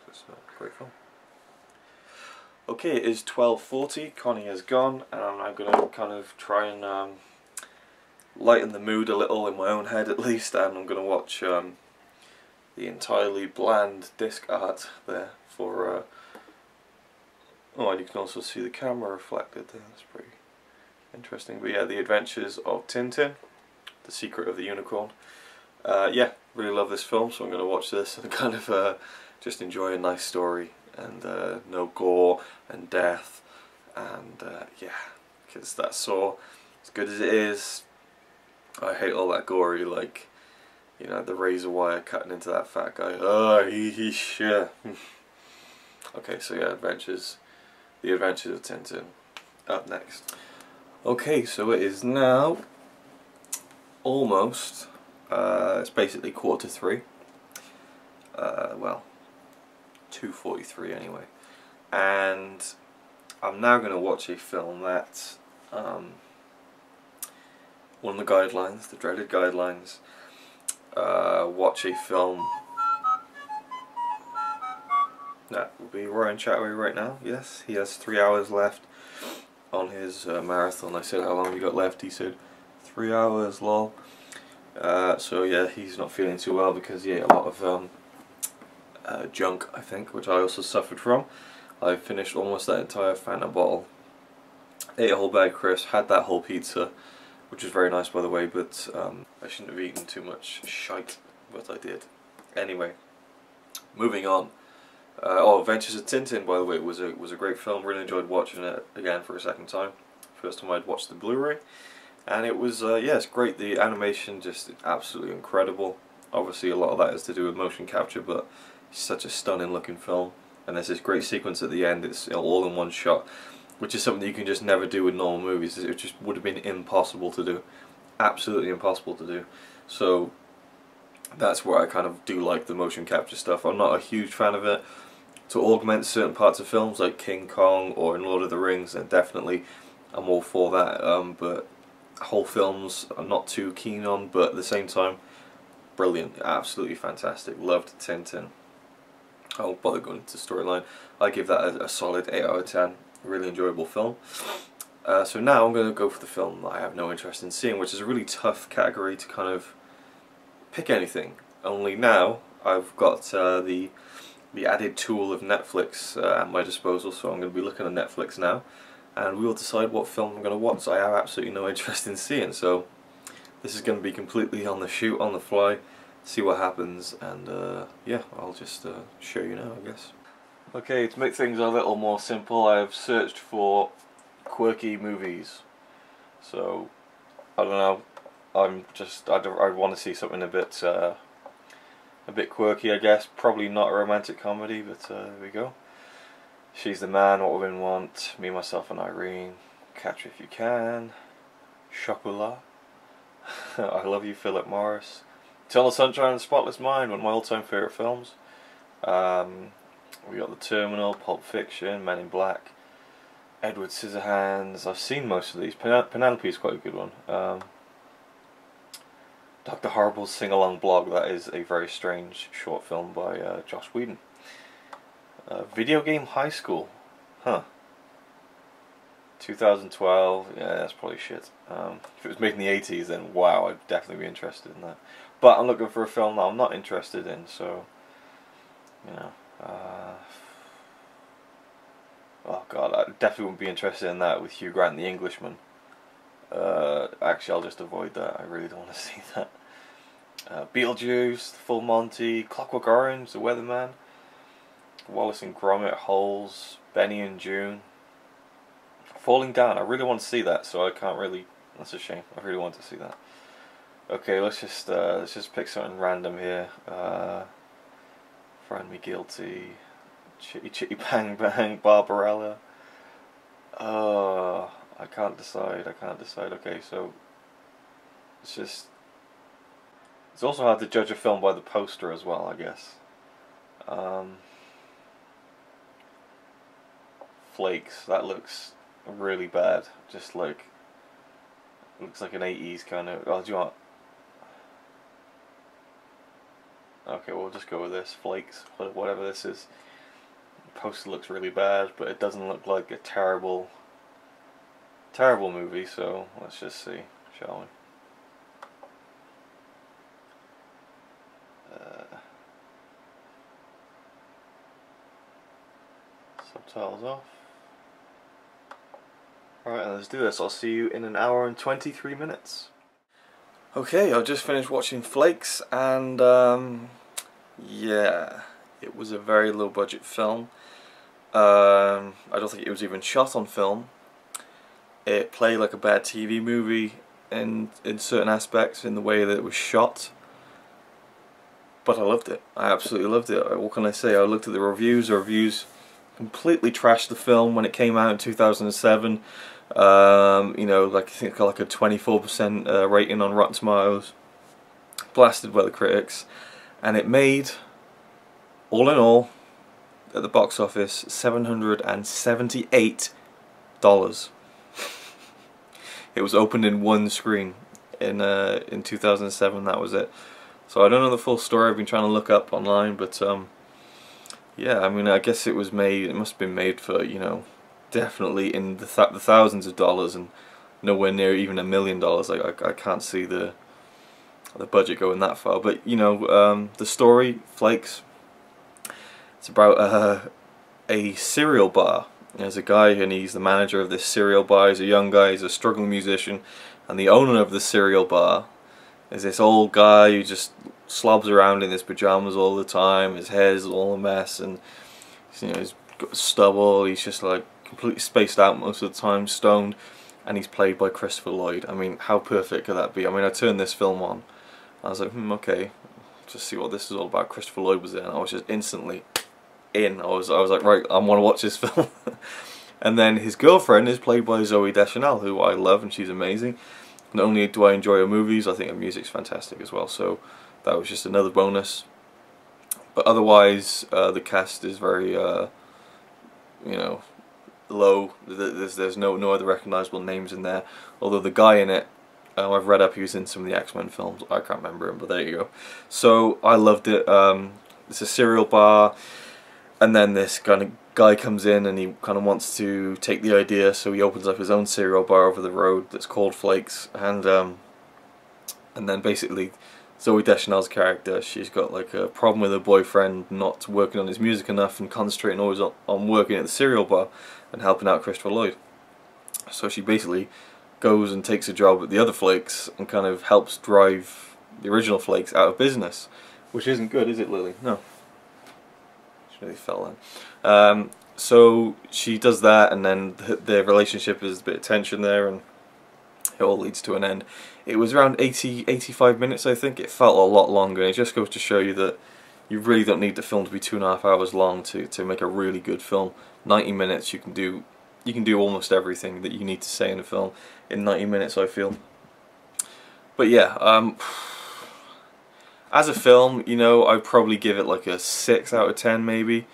It's a great film. Okay, it is 12:40. Connie has gone, and I'm going to kind of try and lighten the mood a little in my own head, at least. And I'm going to watch the entirely bland disc art there for. Oh, and you can also see the camera reflected there. That's pretty interesting. But yeah, The Adventures of Tintin, The Secret of the Unicorn. Yeah, really love this film, so I'm going to watch this and kind of just enjoy a nice story. And no gore and death, and yeah, because that Saw, as good as it is, I hate all that gory, like, you know, the razor wire cutting into that fat guy. Oh, yeah. Okay, so yeah, The Adventures of Tintin, up next. Okay, so it is now almost, it's basically 2:45. Well, 2:43 anyway, and I'm now going to watch a film that one of the guidelines, the dreaded guidelines, watch a film that will be Ryan Chattaway right now. Yes, he has 3 hours left on his marathon. I said, how long have you got left? He said 3 hours, lol. So yeah, he's not feeling too well because he ate a lot of junk, I think, which I also suffered from. I finished almost that entire Fanta bottle, ate a whole bag of crisps, had that whole pizza, which was very nice by the way, but I shouldn't have eaten too much shite, but I did. Anyway, moving on. Oh, Adventures of Tintin, by the way, was a great film. Really enjoyed watching it again for a second time. First time I'd watched the Blu-ray, and it was yeah, it's great. The animation just absolutely incredible. Obviously, a lot of that is to do with motion capture, but it's such a stunning looking film. And there's this great sequence at the end. It's all in one shot, which is something that you can just never do with normal movies. It just would have been impossible to do, absolutely impossible to do. So that's where I kind of do like the motion capture stuff. I'm not a huge fan of it. To augment certain parts of films like King Kong or in Lord of the Rings, then definitely I'm all for that. But whole films I'm not too keen on, but at the same time, brilliant, absolutely fantastic. Loved Tintin. I won't bother going into the storyline. I give that a solid 8 out of 10. Really enjoyable film. So now I'm going to go for the film that I have no interest in seeing, which is a really tough category to kind of pick anything. Only now I've got the added tool of Netflix at my disposal, so I'm going to be looking at Netflix now, and we will decide what film I'm going to watch. I have absolutely no interest in seeing, so This is going to be completely on the shoot, on the fly, see what happens, and yeah, I'll just show you now, I guess. Okay, to make things a little more simple, I've searched for quirky movies. So, I don't know, I want to see something a bit quirky, I guess. Probably not a romantic comedy, but there we go. She's the Man, What Women Want, Me, Myself and Irene, Catch Me If You Can, Chocolat, I Love You, Philip Morris, Eternal Sunshine of the Spotless Mind, one of my all-time favourite films. We got The Terminal, Pulp Fiction, Men in Black, Edward Scissorhands. I've seen most of these. Penelope is quite a good one. Dr. Horrible's Sing-Along Blog, that is a very strange short film by Joss Whedon. Video Game High School, huh. 2012, yeah, that's probably shit. If it was made in the 80s, then wow, I'd definitely be interested in that. But I'm looking for a film that I'm not interested in, so, you know. Oh god, I definitely wouldn't be interested in that with Hugh Grant and the Englishman. Actually, I'll just avoid that. I really don't want to see that. Beetlejuice, Full Monty, Clockwork Orange, The Weatherman, Wallace and Gromit, Holes, Benny and June, Falling Down. I really want to see that, so I can't really. That's a shame. I really want to see that. Okay, let's just pick something random here. Find Me Guilty, Chitty Chitty Bang Bang, Barbarella. I can't decide. Okay, so it's also hard to judge a film by the poster as well, I guess. Flakes, that looks really bad. Just like, looks like an 80s kind of. Oh, do you want? Okay, we'll just go with this. Flakes, whatever this is. The poster looks really bad, but it doesn't look like a terrible movie, so let's just see, shall we? Subtitles off. Alright, let's do this. I'll see you in 1 hour and 23 minutes. Okay, I've just finished watching Flakes, and yeah, it was a very low budget film. I don't think it was even shot on film. It played like a bad TV movie in certain aspects, in the way that it was shot. But I loved it. I absolutely loved it. What can I say? I looked at the reviews. The reviews completely trashed the film when it came out in 2007. You know, like I think it got like a 24% rating on Rotten Tomatoes. Blasted by the critics. And it made, all in all, at the box office, $778. It was opened in one screen in 2007. That was it. So I don't know the full story. I've been trying to look up online, but yeah, I mean, I guess it was made. It must have been made for, you know, definitely in the thousands of dollars, and nowhere near even $1 million. I can't see the budget going that far. But you know, the story, Flakes. It's about a cereal bar. There's a guy, and he's the manager of this cereal bar. He's a young guy, he's a struggling musician, and the owner of the cereal bar is this old guy who just slobs around in his pajamas all the time. His hair's all a mess, and you know, he's got stubble. He's just like completely spaced out most of the time, stoned, and he's played by Christopher Lloyd. I mean, how perfect could that be? I mean, I turned this film on, I was like, okay, just see what this is all about. Christopher Lloyd was there, and I was just instantly in. I was like, right, I want to watch this film. And then his girlfriend is played by Zooey Deschanel, who I love, and she's amazing. Not only do I enjoy her movies, I think her music's fantastic as well, so that was just another bonus. But otherwise, the cast is very, you know, low. There's no other recognisable names in there, although the guy in it, I've read up, he was in some of the X-Men films. I can't remember him, but there you go. So I loved it. It's a cereal bar, and then this kind of guy comes in, and he kind of wants to take the idea, so he opens up his own cereal bar over the road that's called Flakes, and then basically Zooey Deschanel's character, she's got like a problem with her boyfriend not working on his music enough and concentrating always on working at the cereal bar and helping out Christopher Lloyd. So she basically goes and takes a job at the other flakes and kind of helps drive the original flakes out of business, which isn't good, is it, Lily? No. She really fell in. So she does that, and then their relationship is a bit of tension there, and it all leads to an end. It was around 85 minutes, I think. It felt a lot longer, and it just goes to show you that you really don't need the film to be 2.5 hours long to make a really good film. 90 minutes, you can do almost everything that you need to say in a film in 90 minutes, I feel. But yeah, as a film, you know, I'd probably give it like a 6 out of 10 maybe.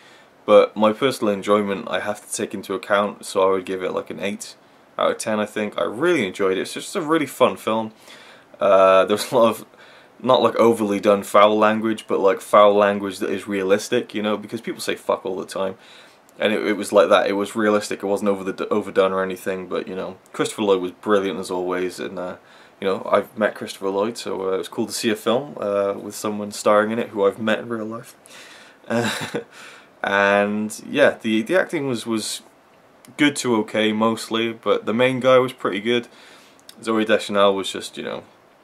But my personal enjoyment I have to take into account, so I would give it like an 8 out of 10, I think. I really enjoyed it. It's just a really fun film. There's a lot of, not like overly done foul language, but like foul language that is realistic, you know, because people say fuck all the time. And it was like that. It was realistic. It wasn't overdone or anything, but, you know, Christopher Lloyd was brilliant as always, and, you know, I've met Christopher Lloyd, so it was cool to see a film with someone starring in it who I've met in real life. And yeah, the acting was good to okay mostly, but the main guy was pretty good. Zooey Deschanel was just, you know,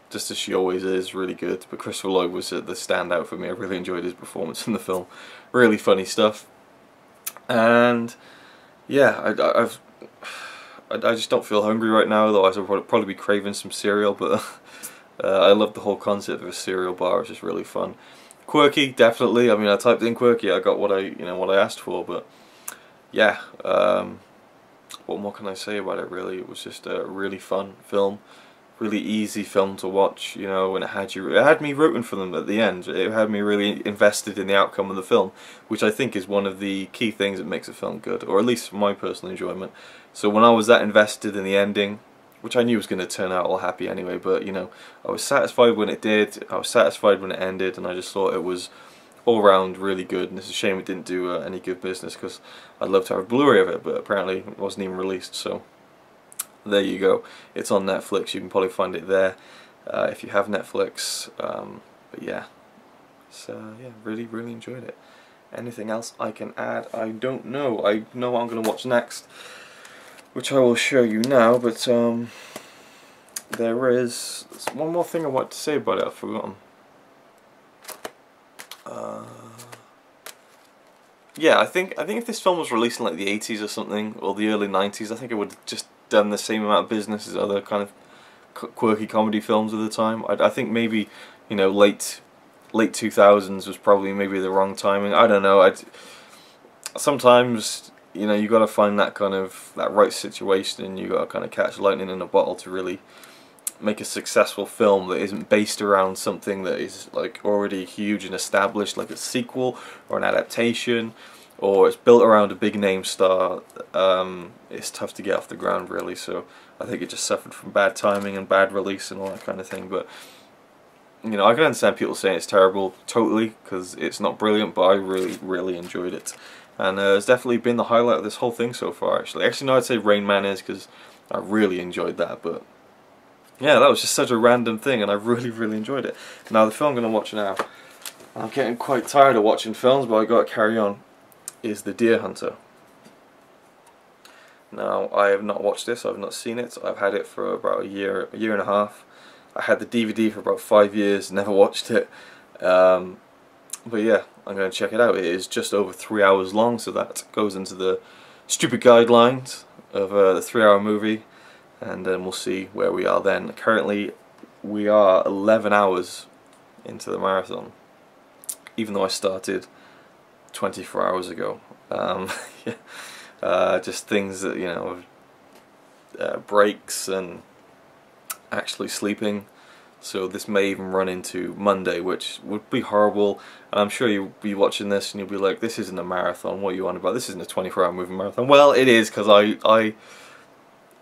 just as she always is, really good. But Christopher Lloyd was the standout for me. I really enjoyed his performance in the film. Really funny stuff. And yeah, I just don't feel hungry right now, though. I'd probably be craving some cereal, but I love the whole concept of a cereal bar. It's just really fun. Quirky, definitely. I mean, I typed in quirky, I got what I asked for. But yeah, what more can I say about it? Really, it was just a really fun film, really easy film to watch. You know, and it had me rooting for them at the end. It had me really invested in the outcome of the film, which I think is one of the key things that makes a film good, or at least for my personal enjoyment. So when I was that invested in the ending, which I knew was going to turn out all happy anyway, but, you know, I was satisfied when it did, I was satisfied when it ended, and I just thought it was all round really good, and it's a shame it didn't do any good business, because I'd love to have a Blu-ray of it, but apparently it wasn't even released, so there you go. It's on Netflix, you can probably find it there if you have Netflix, but yeah, so yeah, really enjoyed it. Anything else I can add? I don't know. I know what I'm going to watch next, which I will show you now, but there is one more thing I want to say about it. I've forgotten. Yeah, I think if this film was released in like the 80s or something, or the early 90s, I think it would have just done the same amount of business as other kind of quirky comedy films of the time. I think maybe, you know, late 2000s was probably maybe the wrong timing. I don't know. Sometimes, you know, you got to find that right situation, and you got to kind of catch lightning in a bottle to really make a successful film that isn't based around something that is like already huge and established, like a sequel or an adaptation, or it's built around a big name star. It's tough to get off the ground, really. So I think it just suffered from bad timing and bad release and all that kind of thing. But, you know, I can understand people saying it's terrible, totally, because it's not brilliant, but I really enjoyed it. And it's definitely been the highlight of this whole thing so far, actually. Actually, no, I'd say Rain Man is, because I really enjoyed that, but yeah, that was just such a random thing, and I really enjoyed it. Now, the film I'm going to watch now, I'm getting quite tired of watching films, but I got to carry on, is The Deer Hunter. Now, I have not watched this, I've not seen it. I've had it for about a year and a half. I had the DVD for about 5 years, never watched it. But yeah, I'm going to check it out. It is just over 3 hours long, so that goes into the stupid guidelines of the 3-hour movie, and then we'll see where we are then. Currently, we are 11 hours into the marathon, even though I started 24 hours ago. Just things that, you know, breaks and actually sleeping. So this may even run into Monday, which would be horrible. And I'm sure you'll be watching this and you'll be like, this isn't a marathon, what are you on about? This isn't a 24-hour movie marathon. Well, it is, because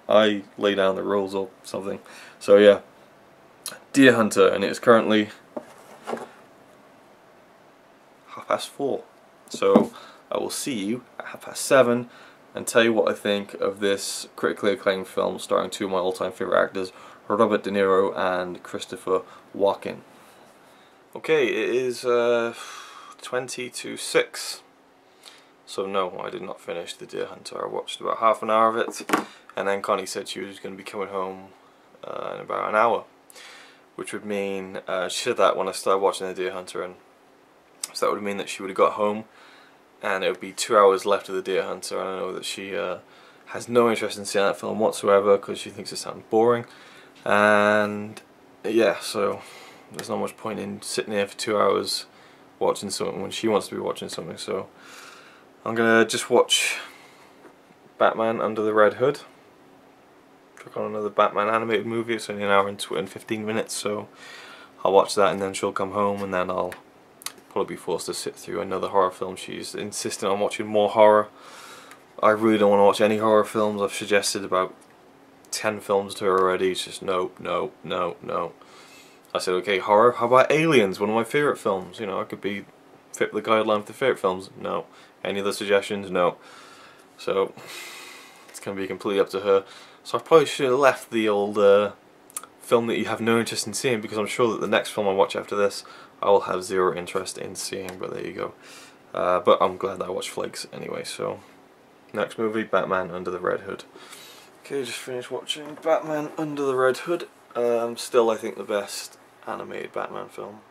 I lay down the rules or something. So yeah, Deer Hunter, and it is currently 4:30. So I will see you at 7:30 and tell you what I think of this critically acclaimed film starring two of my all-time favourite actors, Robert De Niro and Christopher Walken. Okay, it is 20 to 6. So no, I did not finish The Deer Hunter. I watched about half an hour of it, and then Connie said she was going to be coming home in about an hour, which would mean, she said that when I started watching The Deer Hunter, and so that would mean that she would have got home and it would be 2 hours left of The Deer Hunter, and I know that she has no interest in seeing that film whatsoever because she thinks it sounds boring. And yeah, so there's not much point in sitting there for 2 hours watching something when she wants to be watching something. So I'm gonna just watch Batman Under the Red Hood. Click on another Batman animated movie. It's only an hour and 15 minutes, so I'll watch that, and then she'll come home, and then I'll probably be forced to sit through another horror film. She's insisting on watching more horror. I really don't want to watch any horror films. I've suggested about 10 films to her already. It's just no, no, no, no. I said, okay, horror, how about Aliens, one of my favourite films? You know, I could be fit the guideline for the favourite films. No. Any other suggestions? No. So it's going to be completely up to her. So I probably should have left the old film that you have no interest in seeing, because I'm sure that the next film I watch after this I will have zero interest in seeing, but there you go. But I'm glad that I watched Flakes anyway. So next movie, Batman Under the Red Hood. Okay, just finished watching Batman Under the Red Hood. Still, I think, the best animated Batman film.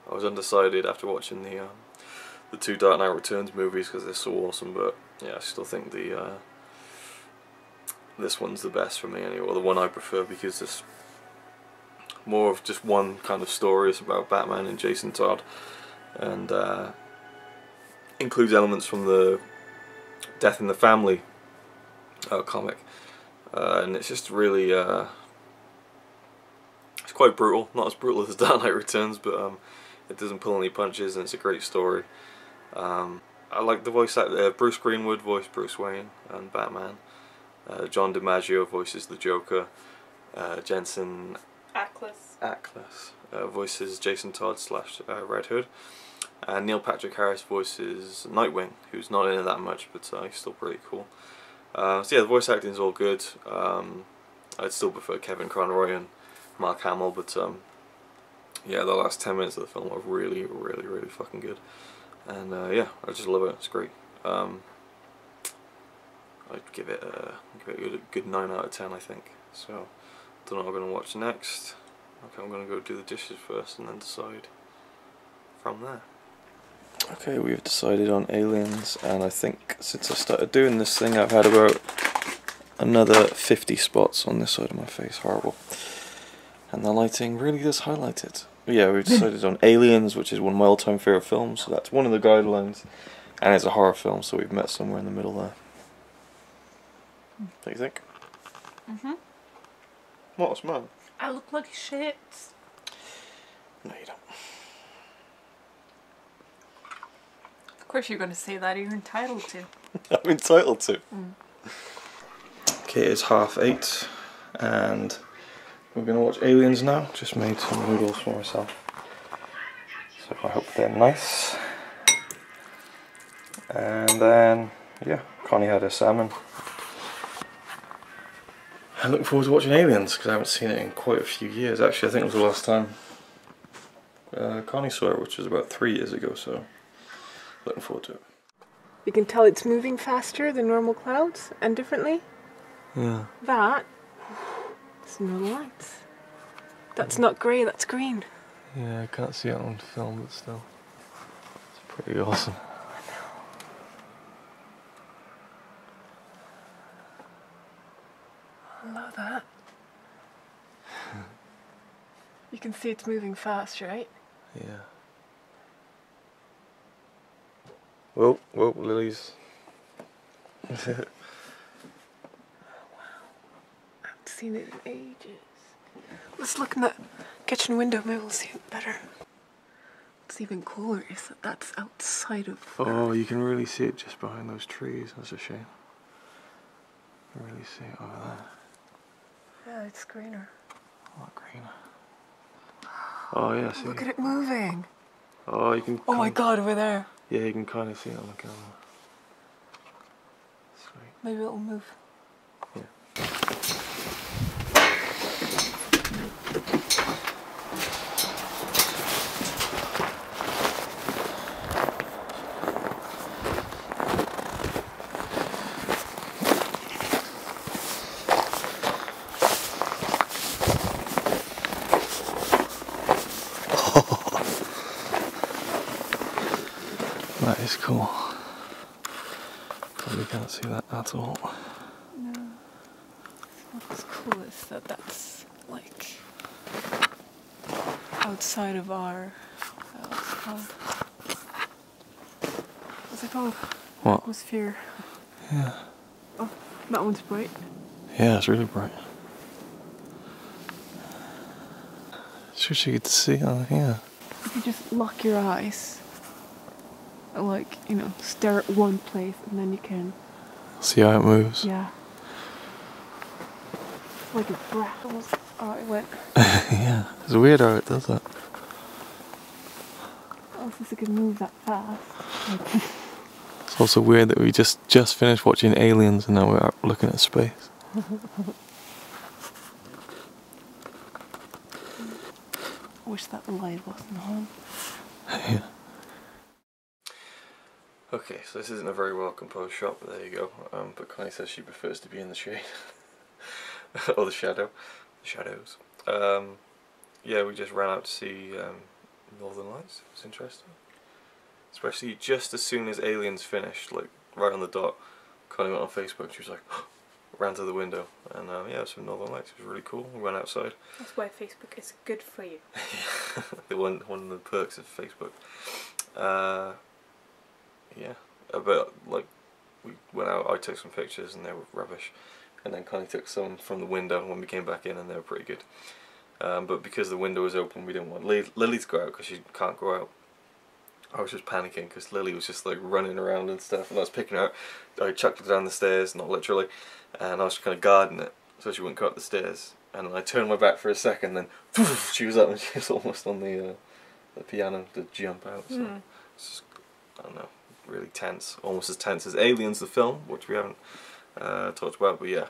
I was undecided after watching the two Dark Knight Returns movies because they're so awesome, but yeah, I still think this one's the best for me anyway, or the one I prefer, because it's more of just one kind of story. It's about Batman and Jason Todd, and includes elements from the Death in the Family comic, and it's just really it's quite brutal. Not as brutal as Dark Knight Returns, but it doesn't pull any punches, and it's a great story. I like the voice actor. Bruce Greenwood voiced Bruce Wayne and Batman. John DiMaggio voices the Joker. Jensen Ackles voices Jason Todd / Red Hood. And Neil Patrick Harris voices Nightwing, who's not in it that much, but he's still pretty cool. So yeah, the voice acting is all good. I'd still prefer Kevin Conroy and Mark Hamill, but yeah, the last 10 minutes of the film are really, really, really fucking good. And yeah, I just love it. It's great. I'd give it a good 9 out of 10, I think. So, don't know what I'm going to watch next. Okay, I'm going to go do the dishes first and then decide from there. Okay, we've decided on Aliens, and I think since I started doing this thing, I've had about another 50 spots on this side of my face. Horrible. And the lighting really does highlight it. But yeah, we've decided on Aliens, which is one of my all-time favourite films, so that's one of the guidelines. And it's a horror film, so we've met somewhere in the middle there. What do you think? What's mine? I look like shit. No, you don't. Of course you're going to say that. You're entitled to. I'm entitled to. Okay, it's 8:30, and we're going to watch Aliens now. Just made some noodles for myself, so I hope they're nice. And then, yeah, Connie had her salmon. I'm looking forward to watching Aliens, because I haven't seen it in quite a few years. Actually, I think it was the last time Connie saw it, which was about 3 years ago, so looking forward to it. You can tell it's moving faster than normal clouds, and differently. Yeah. It's no lights. That's not grey, that's green. Yeah, I can't see it on film, but still. It's pretty awesome. I love that. You can see it's moving fast, right? Yeah. Whoa, lilies. Oh, wow. I haven't seen it in ages. Let's look in the kitchen window, maybe we'll see it better. What's even cooler is that that's outside of... Oh, you can really see it just behind those trees. That's a shame. You can really see it over there. Yeah, it's greener. A lot greener. Oh yeah, see. Look at it moving. Oh, you can... Oh my god, over there. Yeah, you can kind of see it on the camera. Sweet. Maybe it'll move. Yeah. is cool. But we can't see that at all. No. What's cool is that that's like outside of our what's it called? What? Atmosphere. Yeah. Oh, that one's bright. Yeah, it's really bright. Sure she could see on here. If you just lock your eyes, like, you know, stare at one place and then you can... See how it moves? Yeah. Like a breath almost. Oh, it went. Yeah, it's weird how it does that. Oh, since it can move that fast. It's also weird that we just finished watching Aliens and now we're out looking at space. I wish that light wasn't on. Yeah. Okay, so this isn't a very well composed shot, but there you go. But Connie says she prefers to be in the shade. Or the shadow. The shadows. Yeah, we just ran out to see Northern Lights. It was interesting. Especially just as soon as Aliens finished, like right on the dot, Connie went on Facebook, she was like, ran to the window, and yeah, it was some Northern Lights. It was really cool. We went outside. That's why Facebook is good for you. one of the perks of Facebook. Yeah, but like we went out. I took some pictures, and they were rubbish. And then Connie took some from the window when we came back in, and they were pretty good. But because the window was open, we didn't want Lily to go out because she can't go out. I was just panicking because Lily was just like running around and stuff, and I was picking her up. I chucked her down the stairs, not literally, and I was kind of guarding it so she wouldn't go up the stairs. And I turned my back for a second, then she was up and she was almost on the piano to jump out. So it's just, I don't know, really tense, almost as tense as Aliens the film, which we haven't talked about. But yeah,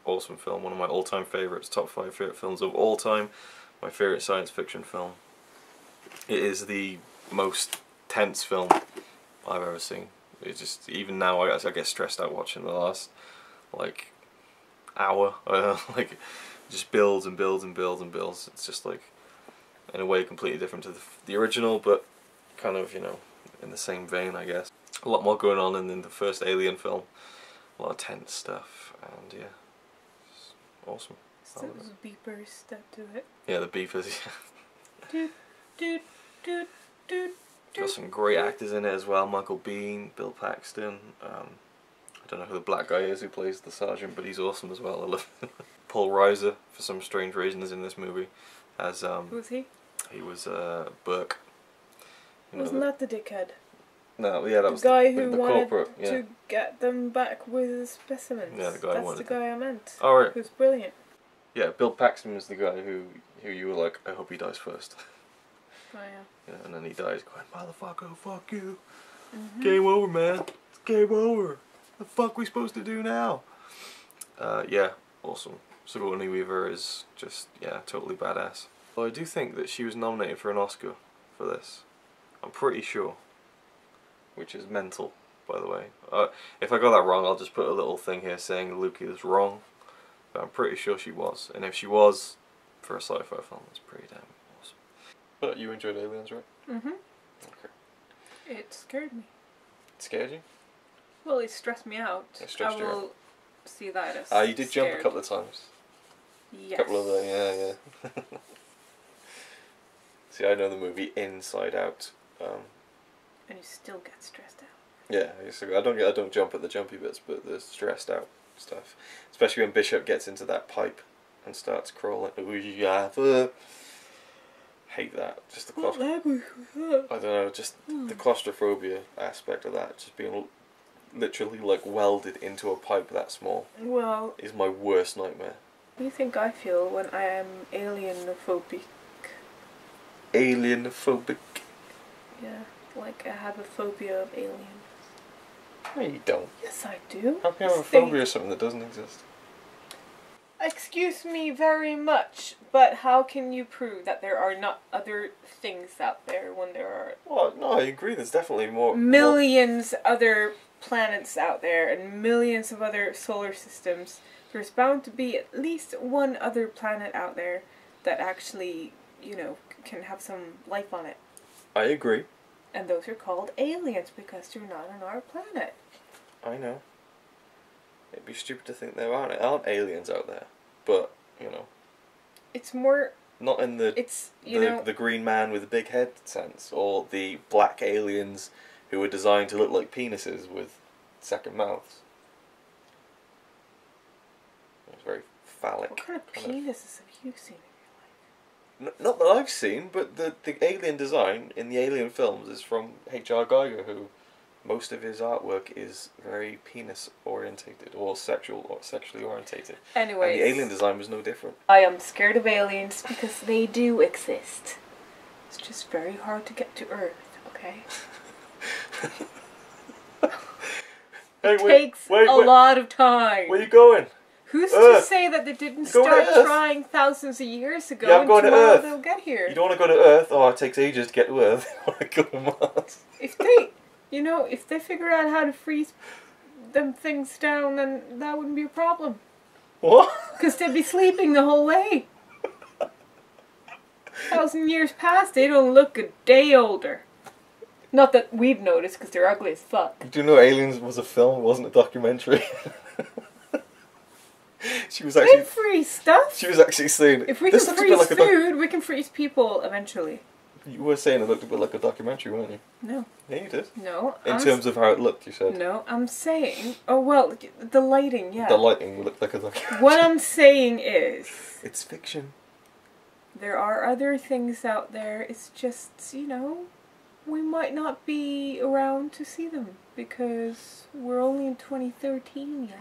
awesome film, one of my all-time favourites, top 5 favourite films of all time, my favourite science fiction film. It is the most tense film I've ever seen. It's just, even now I get stressed out watching the last like hour. Like it just builds and builds and builds and builds. It's just like, in a way, completely different to the original, but kind of, you know, in the same vein, I guess. A lot more going on than the first Alien film. A lot of tense stuff, and yeah, it's awesome. Still those beepers that do it. Yeah, the beepers. Doot, doot, doot, doot. Got some great actors in it as well. Michael Biehn, Bill Paxton. I don't know who the black guy is who plays the sergeant, but he's awesome as well. I love him. Paul Reiser, for some strange reason, is in this movie. As who's he? He was Burke. You know, Wasn't that the dickhead? No, yeah, that was the guy who the wanted corporate, yeah. to get them back with the specimens. Yeah, the guy That's wanted the guy I meant. Oh, right. Who's brilliant. Yeah, Bill Paxton was the guy who you were like, I hope he dies first. Oh yeah. Yeah, and then he dies going, motherfucker, fuck you. Game over, man. It's game over. The fuck we supposed to do now? Yeah, awesome. Sigourney Weaver is just, yeah, totally badass. Well, I do think that she was nominated for an Oscar for this. I'm pretty sure. Which is mental, by the way. If I got that wrong, I'll just put a little thing here saying Luke is wrong. But I'm pretty sure she was. And if she was, for a sci-fi film, that's pretty damn awesome. But you enjoyed Aliens, right? Mm-hmm. Okay. It scared me. It scared you? Well, it stressed me out. It stressed you out. I will see that as You did jump a couple of times. Yes. A couple of them, yeah. See, I know the movie inside out. And you still get stressed out. Yeah, I don't jump at the jumpy bits, but the stressed out stuff. Especially when Bishop gets into that pipe and starts crawling. Hate that. Just the claustrophobia. I don't know, just the claustrophobia aspect of that, just being literally like welded into a pipe that small. Well, is my worst nightmare. What do you think I feel when I am alienophobic? Alienophobic? Yeah, like I have a phobia of aliens. No, you don't. Yes, I do. How can you have a phobia of something that doesn't exist? Excuse me very much, but how can you prove that there are not other things out there when there are... Well, no, I agree, there's definitely more... Millions other planets out there and millions of other solar systems. There's bound to be at least one other planet out there that actually, you know, can have some life on it. I agree. And those are called aliens because they're not on our planet. I know. It'd be stupid to think there aren't aliens out there. But, you know. It's more... Not in the the green man with a big head sense, or the black aliens who were designed to look like penises with second mouths. It's very phallic. What kind of penises have you seen in your life? Not that I've seen, but the alien design in the Alien films is from H.R. Geiger, who most of his artwork is very penis orientated or sexually orientated. Anyways, and the alien design was no different. I am scared of aliens because they do exist. It's just very hard to get to Earth, okay? It takes a lot of time. Where are you going? Who's Earth. to say that they didn't start trying thousands of years ago Yeah, I'm going and to tomorrow Earth. they'll get here? You don't want to go to Earth? Oh, it takes ages to get to Earth. You want to go to Mars? If they, you know, if they figure out how to freeze them things down, then that wouldn't be a problem. What? Because they'd be sleeping the whole way. 1,000 years past, they don't look a day older. Not that we'd notice, because they're ugly as fuck. Do you know Aliens was a film, it wasn't a documentary? She was actually... They freeze stuff. She was actually saying... If we can freeze food, we can freeze people eventually. You were saying it looked a bit like a documentary, weren't you? No. Yeah, you did. No. In terms of how it looked, you said. No, I'm saying... Oh, well, the lighting, yeah. The lighting looked like a documentary. What I'm saying is... It's fiction. There are other things out there, it's just, you know, we might not be around to see them, because we're only in 2013 yet.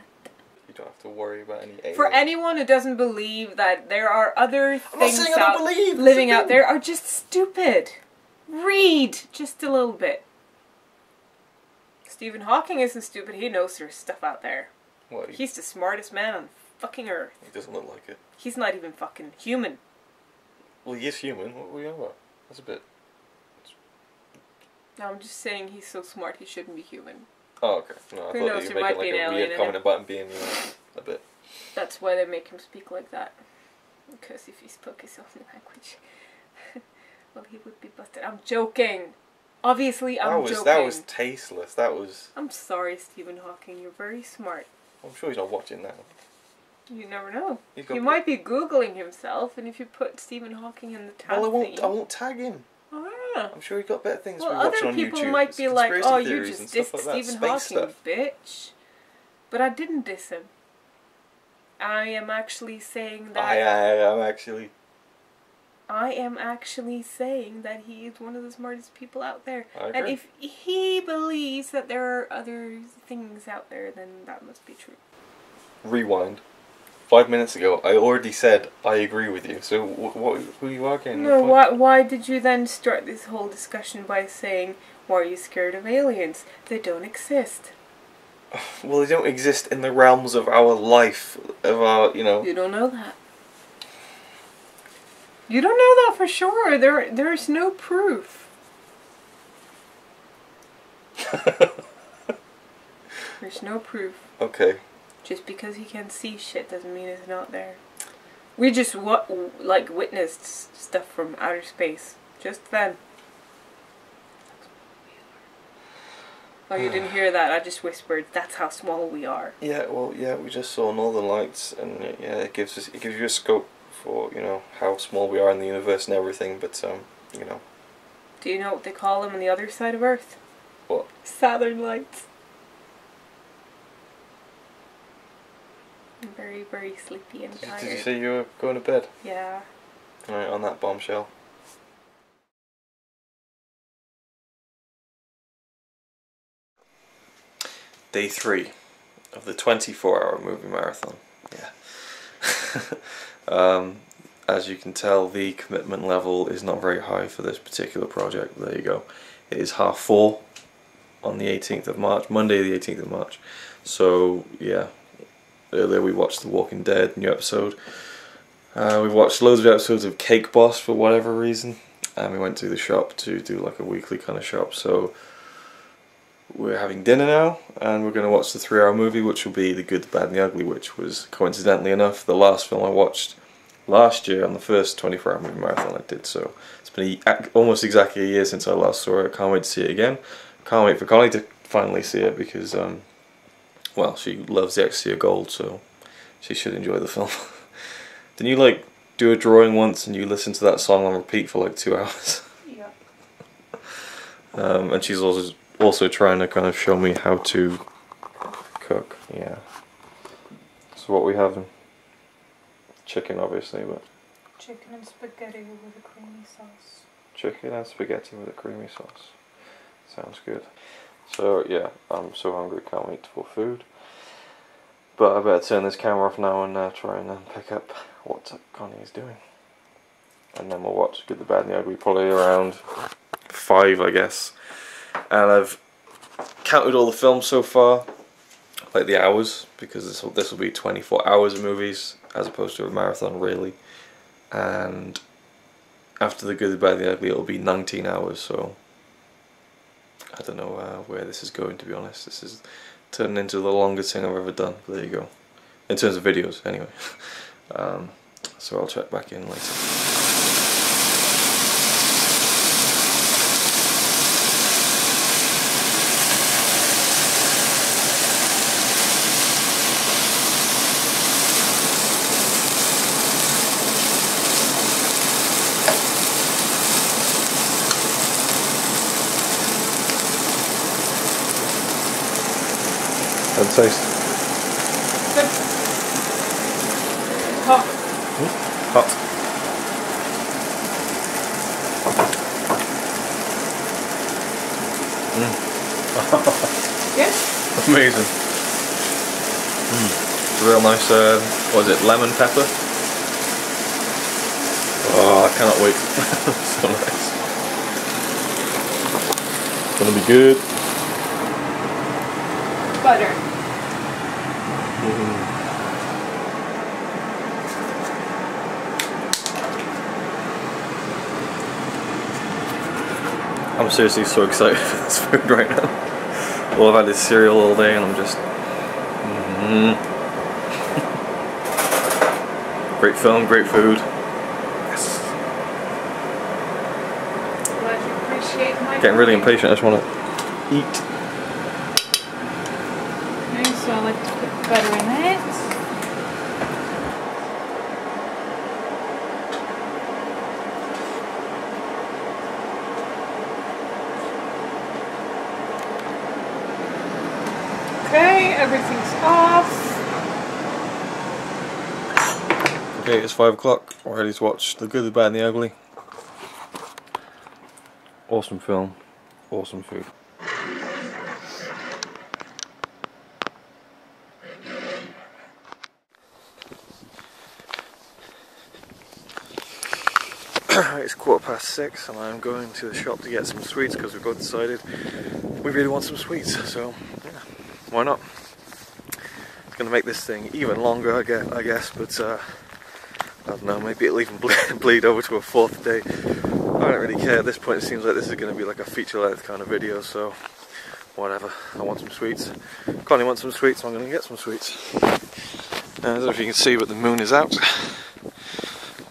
You don't have to worry about any aliens. For anyone who doesn't believe that there are other things living living out there are just stupid. Read just a little bit. Stephen Hawking isn't stupid, he knows there's stuff out there. What, He's the smartest man on fucking Earth. He doesn't look like it. He's not even fucking human. Well, he is human. What were you on about? That's a bit... No, I'm just saying he's so smart he shouldn't be human. Oh, okay. No, I Who thought knows, you there were might making be like an a alien weird in comment him. about him being, you know, a bit... That's why they make him speak like that. Because if he spoke his own language, well, he would be busted. I'm joking. Obviously, I'm joking. That was tasteless. That was... I'm sorry, Stephen Hawking. You're very smart. I'm sure he's not watching now. You never know. He He might be Googling himself, and if you put Stephen Hawking in the tab Well, thing... I won't tag him. Ah. I'm sure he's got better things to Well, be watching other on YouTube. people might be like, Conspiracy oh, you theories just and stuff dissed like that, Stephen space Hawking, stuff. bitch. But I didn't diss him. I am actually saying that... I am actually saying that he is one of the smartest people out there. I agree. And if he believes that there are other things out there, then that must be true. Rewind. 5 minutes ago, I already said I agree with you. So who are you arguing? No, why did you then start this whole discussion by saying, why are you scared of aliens? They don't exist. Well, they don't exist in the realms of our life, of our, you know... You don't know that. You don't know that for sure. There's no proof. There's no proof. Okay. Just because you can see shit doesn't mean it's not there. We just witnessed stuff from outer space. Just then. Oh, you didn't hear that? I just whispered. That's how small we are. Yeah, well, yeah, we just saw Northern Lights, and yeah, it gives you a scope for, you know, how small we are in the universe and everything. But you know. Do you know what they call them on the other side of Earth? What? Southern Lights. I'm very, very sleepy and tired. Did you say you were going to bed? Yeah. Alright, on that bombshell. Day 3 of the 24-hour movie marathon. Yeah. As you can tell, the commitment level is not very high for this particular project. There you go. It is 4:30 on the 18th of March, Monday the 18th of March. So, yeah. Earlier we watched The Walking Dead new episode. We watched loads of episodes of Cake Boss for whatever reason. And we went to the shop to do like a weekly kind of shop. So we're having dinner now, and we're going to watch the 3-hour movie, which will be The Good, the Bad and the Ugly, which was, coincidentally enough, the last film I watched last year on the first 24-hour movie marathon I did. So it's been almost exactly a year since I last saw it. Can't wait to see it again. Can't wait for Connie to finally see it because, well, she loves the Ecstasy of Gold, so she should enjoy the film. Didn't you like do a drawing once and you listen to that song on repeat for like 2 hours? Yeah. And she's also trying to kind of show me how to cook. Yeah. So what we having? Chicken, obviously, but Chicken and spaghetti with a creamy sauce. chicken and spaghetti with a creamy sauce. Sounds good. So yeah, I'm so hungry, can't wait for food. But I better turn this camera off now and try and pick up what Connie is doing. And then we'll watch Good, the Bad and the Ugly, probably around 5, I guess. And I've counted all the films so far, like the hours, because this will be 24 hours of movies as opposed to a marathon, really. And after the Good, the Bad and the Ugly, it'll be 19 hours. So I don't know where this is going, to be honest. This is turning into the longest thing I've ever done. But there you go, in terms of videos, anyway. So I'll check back in later. How'd it taste? Good. Hot. Hot. Good? Amazing. It's a real nice, what is it, lemon pepper? Oh, I cannot wait. So nice. It's gonna be good. Butter. I'm seriously so excited for this food right now. Well, I've had this cereal all day and I'm just... Great film, great food. Yes. Glad you appreciate my Getting really cooking. impatient, I just want to eat. Okay, so I like to put butter in it. Okay, everything's off. Okay, it's 5 o'clock. We're ready to watch The Good, the Bad and the Ugly. Awesome film. Awesome food. It's 6:15 and I'm going to the shop to get some sweets because we've both decided we really want some sweets, so yeah, why not? It's going to make this thing even longer, I guess, but I don't know, maybe it'll even bleed over to a 4th day. I don't really care at this point. It seems like this is going to be like a feature-length kind of video, so whatever. I want some sweets. Connie wants some sweets, so I'm going to get some sweets. I don't know if you can see, but the moon is out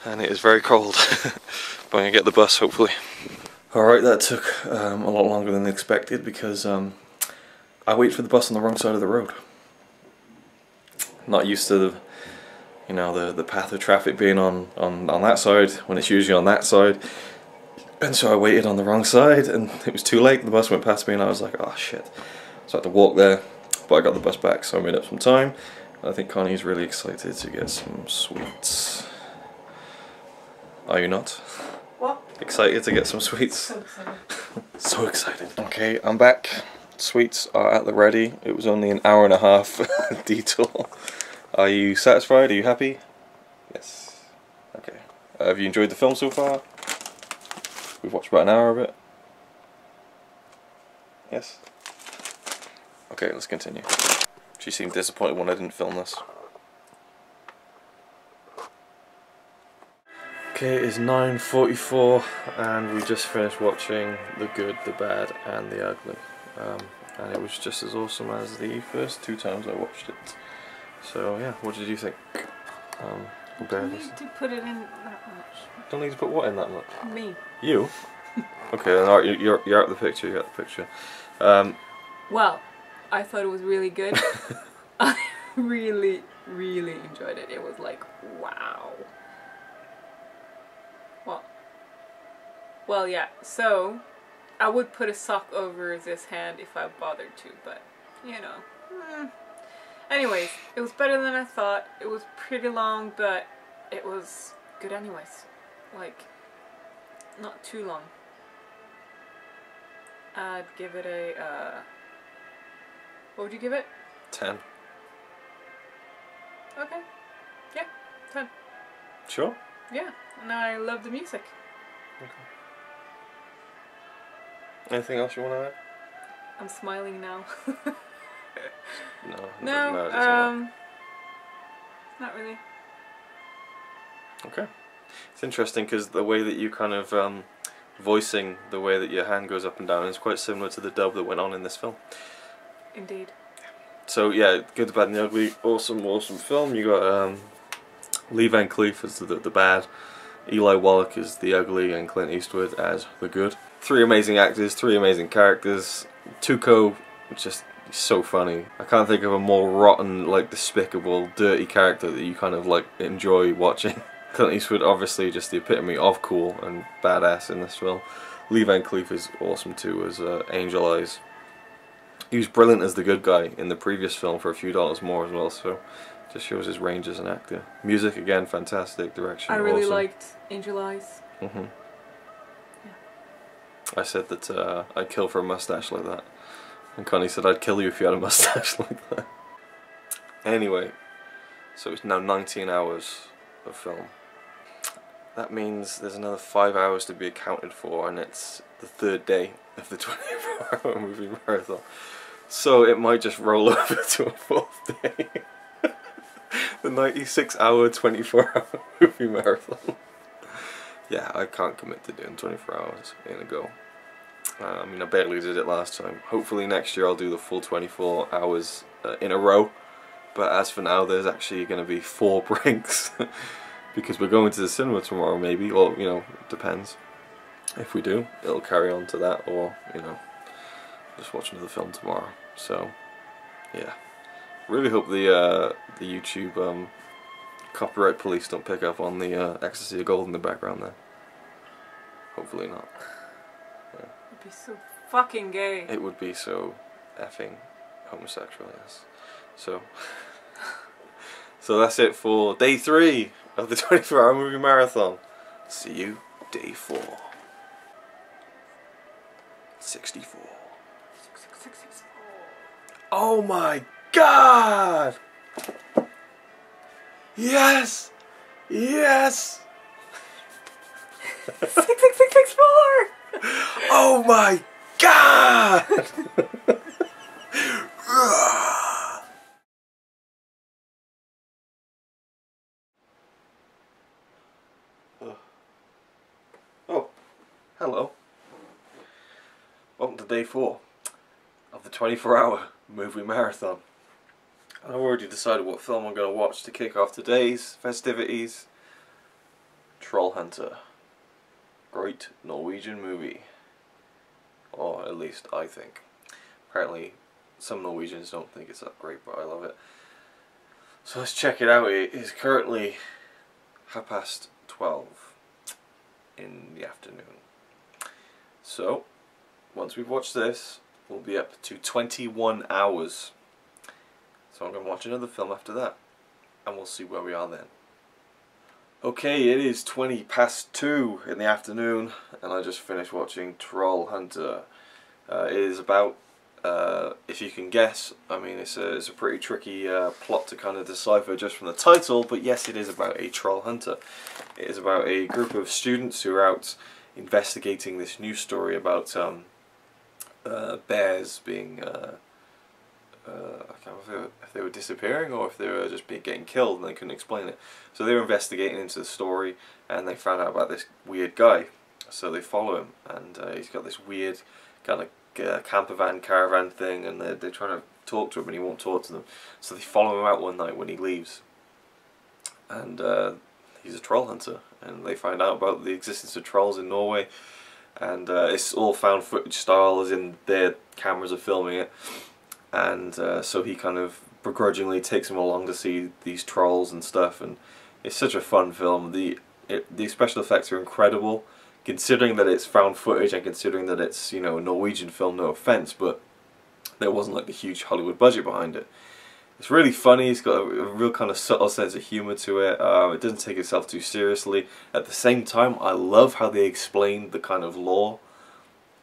and it is very cold. But I'm going to get the bus, hopefully. Alright, that took a lot longer than expected because I waited for the bus on the wrong side of the road. Not used to the, you know, the path of traffic being on that side when it's usually on that side. And so I waited on the wrong side and it was too late. The bus went past me and I was like, oh shit. So I had to walk there, but I got the bus back, so I made up some time. I think Connie's really excited to get some sweets. Are you not? What? Excited to get some sweets? So excited. So excited. Okay, I'm back. Sweets are at the ready. It was only an hour and a half detour. Are you satisfied? Are you happy? Yes. Okay. Have you enjoyed the film so far? We've watched about an hour of it. Yes? Okay, let's continue. She seemed disappointed when I didn't film this. Okay, it is 9:44 and we just finished watching The Good, the Bad and the Ugly. And it was just as awesome as the first 2 times I watched it. So yeah, what did you think? Barely. You need to put it in that much. Don't need to put what in that much? Me. You? Okay, then alright, you're out of the picture, you're out of the picture. Well, I thought it was really good. I really enjoyed it. It was like, wow. Well, yeah, so I would put a sock over this hand if I bothered to, but, you know. Anyways, it was better than I thought. It was pretty long, but it was good anyways. Like, not too long. I'd give it a, what would you give it? 10. Okay. Yeah, 10. Sure? Yeah, and I love the music. Okay. Anything else you want to add? I'm smiling now. No, not really. Okay. It's interesting because the way that you kind of voicing the way that your hand goes up and down is quite similar to the dub that went on in this film. Indeed. So yeah, Good, the Bad and the Ugly, awesome film. You got Lee Van Cleef as the bad, Eli Wallach as the ugly, and Clint Eastwood as the good. 3 amazing actors, 3 amazing characters. Tuco, just so funny. I can't think of a more rotten, like despicable, dirty character that you kind of like enjoy watching. Clint Eastwood, obviously just the epitome of cool and badass in this film. Lee Van Cleef is awesome too as Angel Eyes. He was brilliant as the good guy in the previous film for a few dollars more as well, so just shows his range as an actor. Music again, fantastic. Direction, I really awesome. liked Angel Eyes. Yeah. Yeah. I said that I'd kill for a mustache like that, and Connie said I'd kill you if you had a mustache like that. Anyway, so it's now 19 hours of film. That means there's another 5 hours to be accounted for, and it's the 3rd day of the 24-hour movie marathon. So it might just roll over to a 4th day. The 96-hour, 24-hour movie marathon. Yeah, I can't commit to doing 24 hours in a go. I mean, I barely did it last time. Hopefully next year I'll do the full 24 hours in a row. But as for now, there's actually going to be 4 breaks. Because we're going to the cinema tomorrow, maybe. Or, you know, it depends. If we do, it'll carry on to that. Or, you know, just watch another film tomorrow. So, yeah. Really hope the YouTube copyright police don't pick up on the Ecstasy of Gold in the background there. Hopefully not. Yeah. It'd be so fucking gay. It would be so effing homosexual, yes. So, so that's it for day 3 of the 24-hour movie marathon. See you day 4. 64. Oh my God! Yes! Yes! 6664! Oh my God! Oh, hello. Welcome to day 4 of the 24-hour movie marathon. I've already decided what film I'm going to watch to kick off today's festivities. Troll Hunter. Great Norwegian movie. Or at least I think. Apparently some Norwegians don't think it's that great, but I love it. So let's check it out. It is currently 12:30 in the afternoon. So, once we've watched this, we'll be up to 21 hours. So I'm going to watch another film after that, and we'll see where we are then. Okay, it is 2:20 in the afternoon, and I just finished watching Troll Hunter. It is about, if you can guess, I mean it's a pretty tricky plot to kind of decipher just from the title, but yes, it is about a troll hunter. It is about a group of students who are out investigating this news story about bears being, I can't remember if they were disappearing or if they were just getting killed and they couldn't explain it. So they were investigating into the story and they found out about this weird guy. So they follow him, and he's got this weird kind of camper van, caravan thing, and they're trying to talk to him and he won't talk to them. So they follow him out one night when he leaves. and he's a troll hunter, and they find out about the existence of trolls in Norway, and it's all found footage style, as in their cameras are filming it, and so he kind of begrudgingly takes him along to see these trolls and stuff, and it's such a fun film. The special effects are incredible, considering that it's found footage and considering that it's, you know, a Norwegian film, no offense, but there wasn't like a huge Hollywood budget behind it. It's really funny, it's got a real kind of subtle sense of humour to it, it doesn't take itself too seriously. At the same time, I love how they explain the kind of lore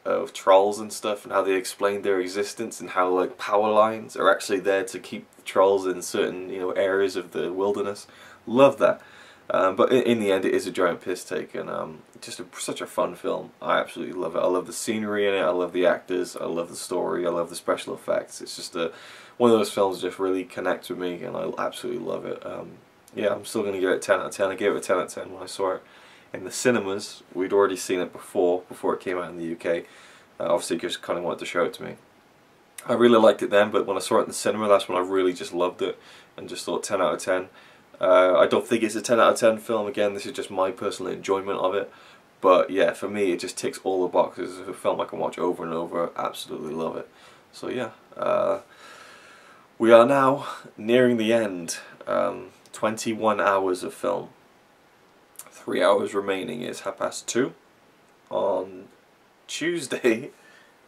of trolls and stuff, and how they explain their existence, and how like power lines are actually there to keep the trolls in certain, you know, areas of the wilderness. Love that. But in the end, it is a giant piss take, and just such a fun film. I absolutely love it. I love the scenery in it, I love the actors, I love the story, I love the special effects. It's just one of those films that just really connects with me, and I absolutely love it. Yeah, I'm still going to give it a 10 out of 10. I gave it a 10 out of 10 when I saw it in the cinemas. We'd already seen it before it came out in the UK. Obviously, just kind of wanted to show it to me. I really liked it then, but when I saw it in the cinema, that's when I really just loved it, and just thought 10 out of 10. I don't think it's a 10 out of 10 film. Again, this is just my personal enjoyment of it. But yeah, for me, it just ticks all the boxes. It's a film I can watch over and over. Absolutely love it. So yeah, we are now nearing the end. 21 hours of film. 3 hours remaining. It's 2:30 on Tuesday,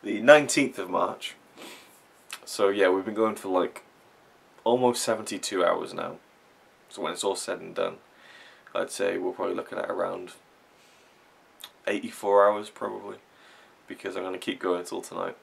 the 19th of March. So yeah, we've been going for like almost 72 hours now. So when it's all said and done, I'd say we're probably looking at around 84 hours probably, because I'm going to keep going till tonight.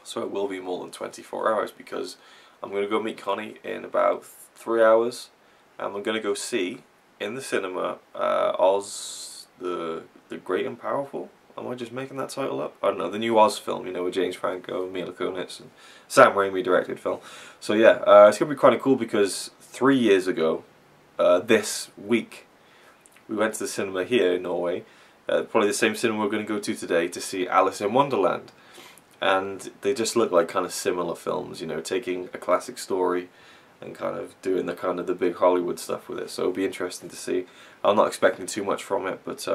So it will be more than 24 hours, because I'm going to go meet Connie in about 3 hours, and I'm going to go see in the cinema Oz the Great and Powerful. Am I just making that title up? I don't know, the new Oz film, you know, with James Franco and Mila Kunis, and Sam Raimi directed film. So yeah, it's going to be kind of cool, because 3 years ago, this week, we went to the cinema here in Norway, probably the same cinema we're going to go to today, to see Alice in Wonderland. And they just look like kind of similar films, you know, taking a classic story and kind of doing the big Hollywood stuff with it. So it'll be interesting to see. I'm not expecting too much from it, but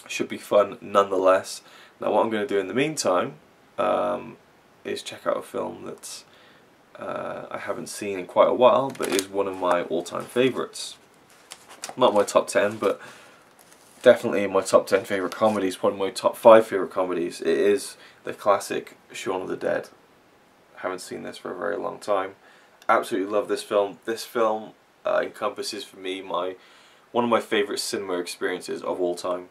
should be fun nonetheless. Now what I'm going to do in the meantime is check out a film that I haven't seen in quite a while, but is one of my all-time favourites. Not my top 10, but definitely in my top 10 favourite comedies, one of my top 5 favourite comedies. It is the classic Shaun of the Dead. Haven't seen this for a very long time. Absolutely love this film. This film encompasses for me one of my favourite cinema experiences of all time.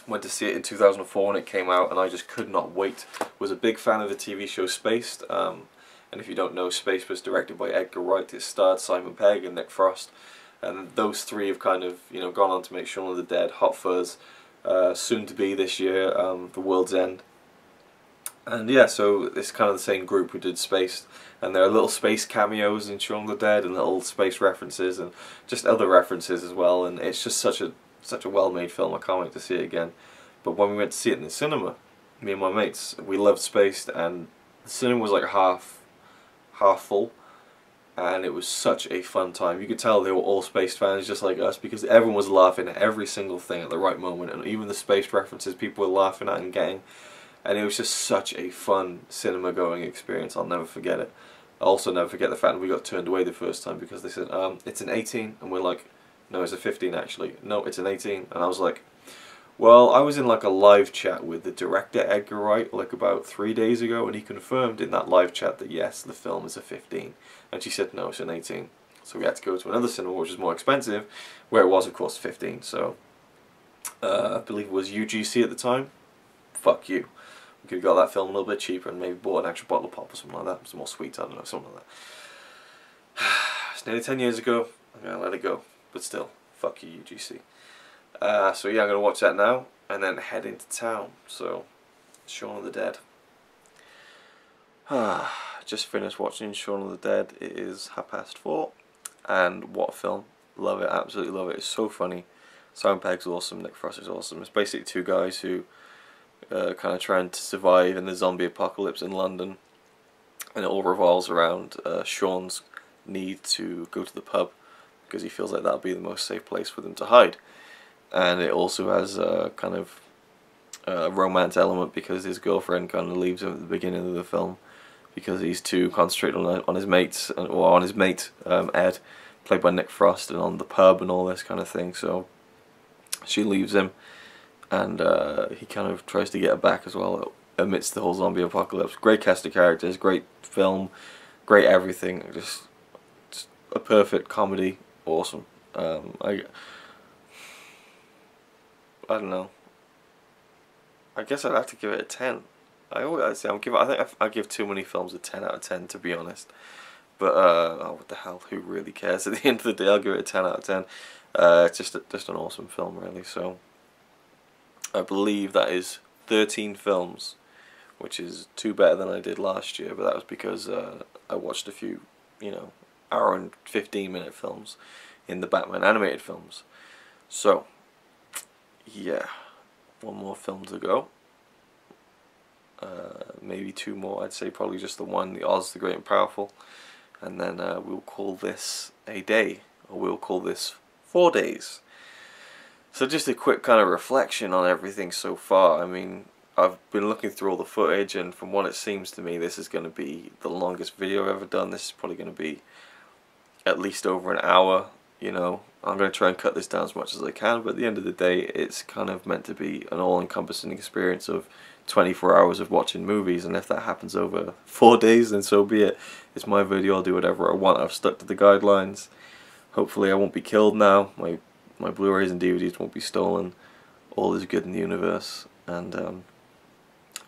Went to see it in 2004 when it came out, and I just could not wait. Was a big fan of the TV show Spaced, and if you don't know, Spaced was directed by Edgar Wright. It starred Simon Pegg and Nick Frost, and those three have kind of, you know, gone on to make Shaun of the Dead, Hot Fuzz, soon to be this year, The World's End. And yeah, so it's kind of the same group who did Spaced, and there are little space cameos in Shaun of the Dead, and little space references, and just other references as well, and it's just such a well-made film. I can't wait to see it again. But when we went to see it in the cinema, me and my mates, we loved Spaced, and the cinema was like half full, and it was such a fun time. You could tell they were all Spaced fans just like us, because everyone was laughing at every single thing at the right moment, and even the Spaced references people were laughing at and getting. And it was just such a fun cinema going experience. I'll never forget it. I'll also never forget the fact that we got turned away the first time, because they said, it's an 18, and we're like, no, it's a 15 actually. No, it's an 18. And I was like, well, I was in like a live chat with the director Edgar Wright like about 3 days ago, and he confirmed in that live chat that yes, the film is a 15. And she said, no, it's an 18. So we had to go to another cinema, which was more expensive, where it was of course 15. So I believe it was UGC at the time. Fuck you. We could have got that film a little bit cheaper and maybe bought an extra bottle of pop or something like that. Some more sweet, I don't know, something like that. It's nearly 10 years ago. I'm going to let it go. But still, fuck you, UGC. So yeah, I'm going to watch that now and then head into town. So, Shaun of the Dead. Just finished watching Shaun of the Dead. It is 4:30, and what a film. Love it, absolutely love it. It's so funny. Simon Pegg's awesome, Nick Frost is awesome. It's basically two guys who kind of trying to survive in the zombie apocalypse in London, and it all revolves around Sean's need to go to the pub because he feels like that'll be the most safe place for them to hide. And it also has a kind of romance element, because his girlfriend kind of leaves him at the beginning of the film because he's too concentrated on his mates, or on his mate Ed, played by Nick Frost, and on the pub and all this kind of thing. So she leaves him, and he kind of tries to get her back as well amidst the whole zombie apocalypse. Great cast of characters, great film, great everything. Just a perfect comedy. Awesome. I don't know. I guess I'd have to give it a 10. I think I give too many films a 10 out of 10, to be honest. But oh, what the hell? Who really cares? At the end of the day, I'll give it a 10 out of 10. It's just an awesome film, really. So I believe that is 13 films, which is 2 better than I did last year. But that was because I watched a few, hour and 15-minute films in the Batman animated films. So yeah, 1 more film to go. Maybe 2 more. I'd say probably just the one, the Oz the Great and Powerful, and then we'll call this a day, or we'll call this 4 days. So just a quick kind of reflection on everything so far. I mean, I've been looking through all the footage, and from what it seems to me, this is going to be the longest video I've ever done. This is probably going to be at least over an hour. I'm going to try and cut this down as much as I can, but at the end of the day, it's kind of meant to be an all-encompassing experience of 24 hours of watching movies, and if that happens over 4 days, then so be it. It's my video, I'll do whatever I want. I've stuck to the guidelines. Hopefully I won't be killed now. My Blu-rays and DVDs won't be stolen. All is good in the universe. And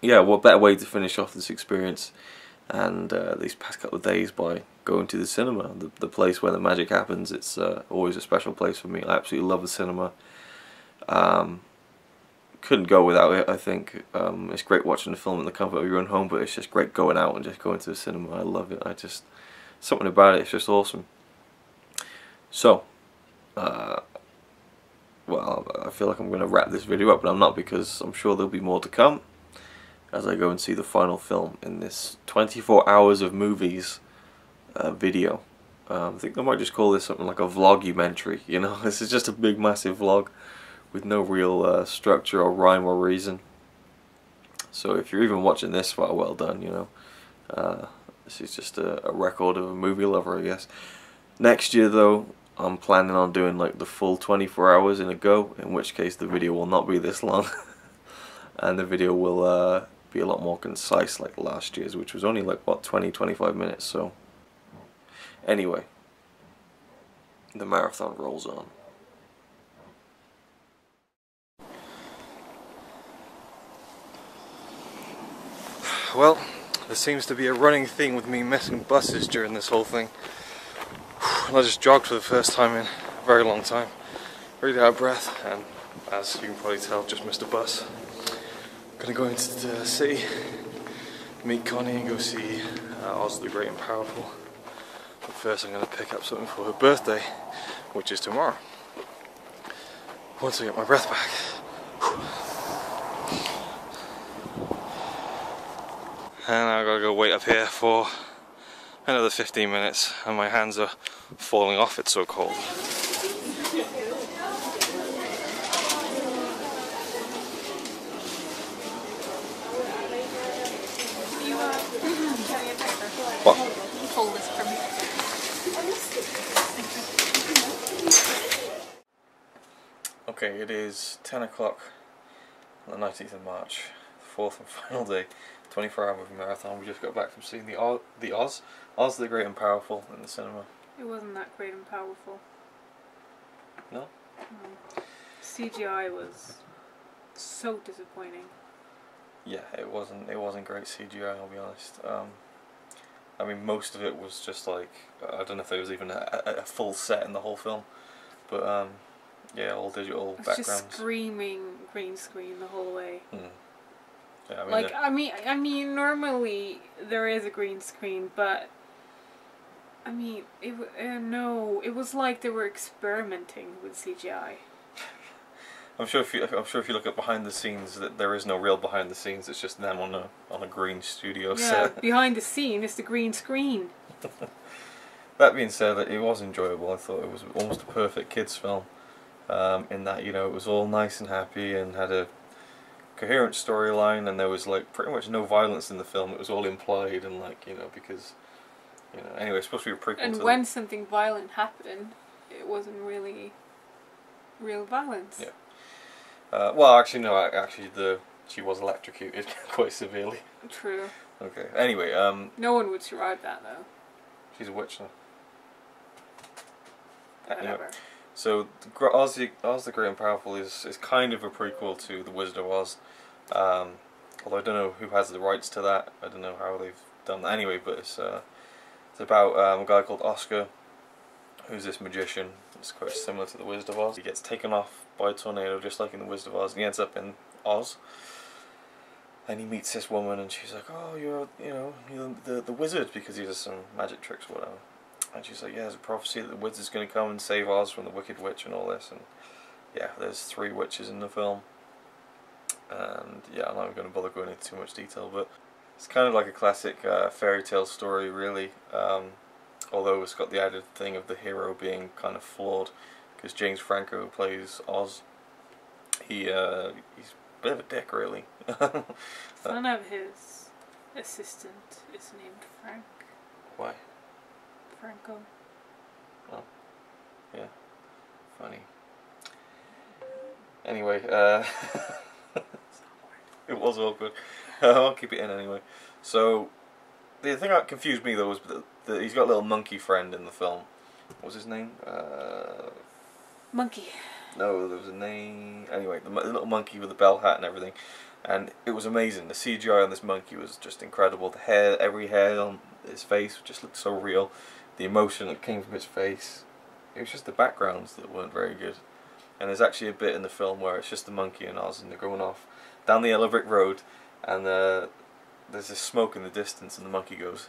yeah, what better way to finish off this experience and these past couple of days by going to the cinema, the place where the magic happens. It's always a special place for me. I absolutely love the cinema. Couldn't go without it, I think. It's great watching the film in the comfort of your own home, but it's just great going out and just going to the cinema. I love it. Something about it, it's just awesome. So, well, I feel like I'm going to wrap this video up, but I'm not, because I'm sure there'll be more to come as I go and see the final film in this 24 hours of movies video. I think I might just call this something like a vlogumentary, This is just a big massive vlog with no real structure or rhyme or reason. So if you're even watching this far, well done, This is just a record of a movie lover, I guess. Next year, though, I'm planning on doing like the full 24 hours in a go, in which case the video will not be this long. And the video will be a lot more concise like last year's, which was only like, what, 20-25 minutes. So anyway, the marathon rolls on. Well, there seems to be a running theme with me missing buses during this whole thing. I just jogged for the first time in a very long time. Really out of breath, and as you can probably tell, just missed a bus. Gonna go into the city, meet Connie, and go see Oz the Great and Powerful. But first I'm gonna pick up something for her birthday, which is tomorrow. Once I get my breath back. And I've got to go wait up here for another 15 minutes, and my hands are falling off, it's so cold. What? Hold this for me. Okay, it is 10 o'clock on the 19th of March, the 4th and final day. 24-hour movie marathon. We just got back from seeing the Oz the Great and Powerful in the cinema. It wasn't that great and powerful. No? CGI was so disappointing. Yeah, it wasn't great CGI, I'll be honest. I mean, most of it was just like, I don't know if there was even a full set in the whole film, but yeah, all digital backgrounds. Just screaming green screen the whole way. Yeah, I mean, normally there is a green screen, but I mean, it was like they were experimenting with CGI. I'm sure if you look at behind the scenes, that there is no real behind the scenes. It's just them on a green studio set. Yeah, behind the scene is the green screen. That being said, it was enjoyable. I thought it was almost a perfect kids film, in that, you know, it was all nice and happy and had a coherent storyline, and there was like pretty much no violence in the film. It was all implied, and like, you know, because, you know, anyway, it's supposed to be a prequel. And when something violent happened, it wasn't really real violence. Yeah. Well, actually, no. Actually, she was electrocuted quite severely. True. Okay. Anyway, no one would survive that though. She's a witch now. Whatever. Anyway, so Oz the Great and Powerful is kind of a prequel to The Wizard of Oz. Although I don't know who has the rights to that. I don't know how they've done that. Anyway, but it's about a guy called Oscar, who's this magician. It's quite similar to The Wizard of Oz. He gets taken off by a tornado, just like in The Wizard of Oz, and he ends up in Oz. And he meets this woman, and she's like, "Oh, you're the wizard," because he does some magic tricks or whatever. And she's like, "Yeah, there's a prophecy that the wizard's going to come and save Oz from the Wicked Witch and all this." And yeah, there's 3 witches in the film. And yeah, I'm not going to bother going into too much detail, but it's kind of like a classic fairy tale story, really. Although it's got the added thing of the hero being kind of flawed, because James Franco, who plays Oz, he's a bit of a dick, really. None of his assistant is named Frank. Why? Franco. Oh, yeah, funny. Anyway, it was awkward. I'll keep it in anyway. So, the thing that confused me though was that he's got a little monkey friend in the film. What was his name? Monkey. No, there was a name. Anyway, the little monkey with the bell hat and everything. And it was amazing. The CGI on this monkey was just incredible. The hair, every hair on his face just looked so real. The emotion that came from his face. It was just the backgrounds that weren't very good. And there's actually a bit in the film where it's just the monkey and Oz, and they're going off down the yellow brick road, and there's this smoke in the distance, and the monkey goes,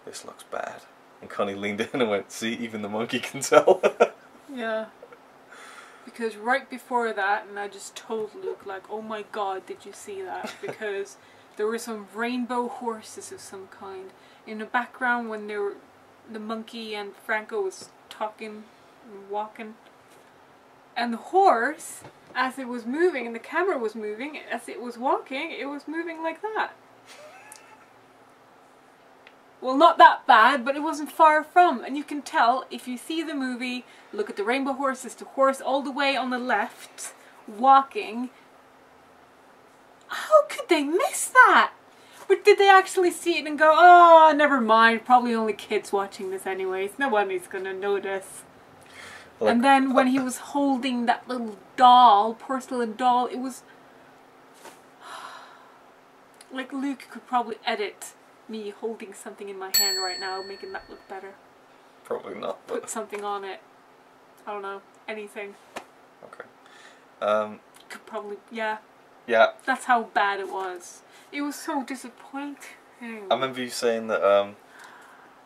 "This looks bad." And Connie leaned in and went, "See, even the monkey can tell." Yeah. Because right before that, and I just told Luke, like, "Oh my god, did you see that?" Because there were some rainbow horses of some kind in the background when the monkey and Franco was talking and walking. And the horse, as it was moving, and the camera was moving, as it was walking, it was moving like that. Well, not that bad, but it wasn't far from. And you can tell, if you see the movie, look at the rainbow horse, it's the horse all the way on the left, walking. How could they miss that? But did they actually see it and go, "Oh, never mind, probably only kids watching this anyways, nobody's gonna notice." Like, and then when he was holding that little doll, porcelain doll, it was... like, Luke could probably edit me holding something in my hand right now, making that look better. Probably not. But... put something on it. I don't know. Anything. Okay. Could probably... yeah. Yeah. That's how bad it was. It was so disappointing. I remember you saying that,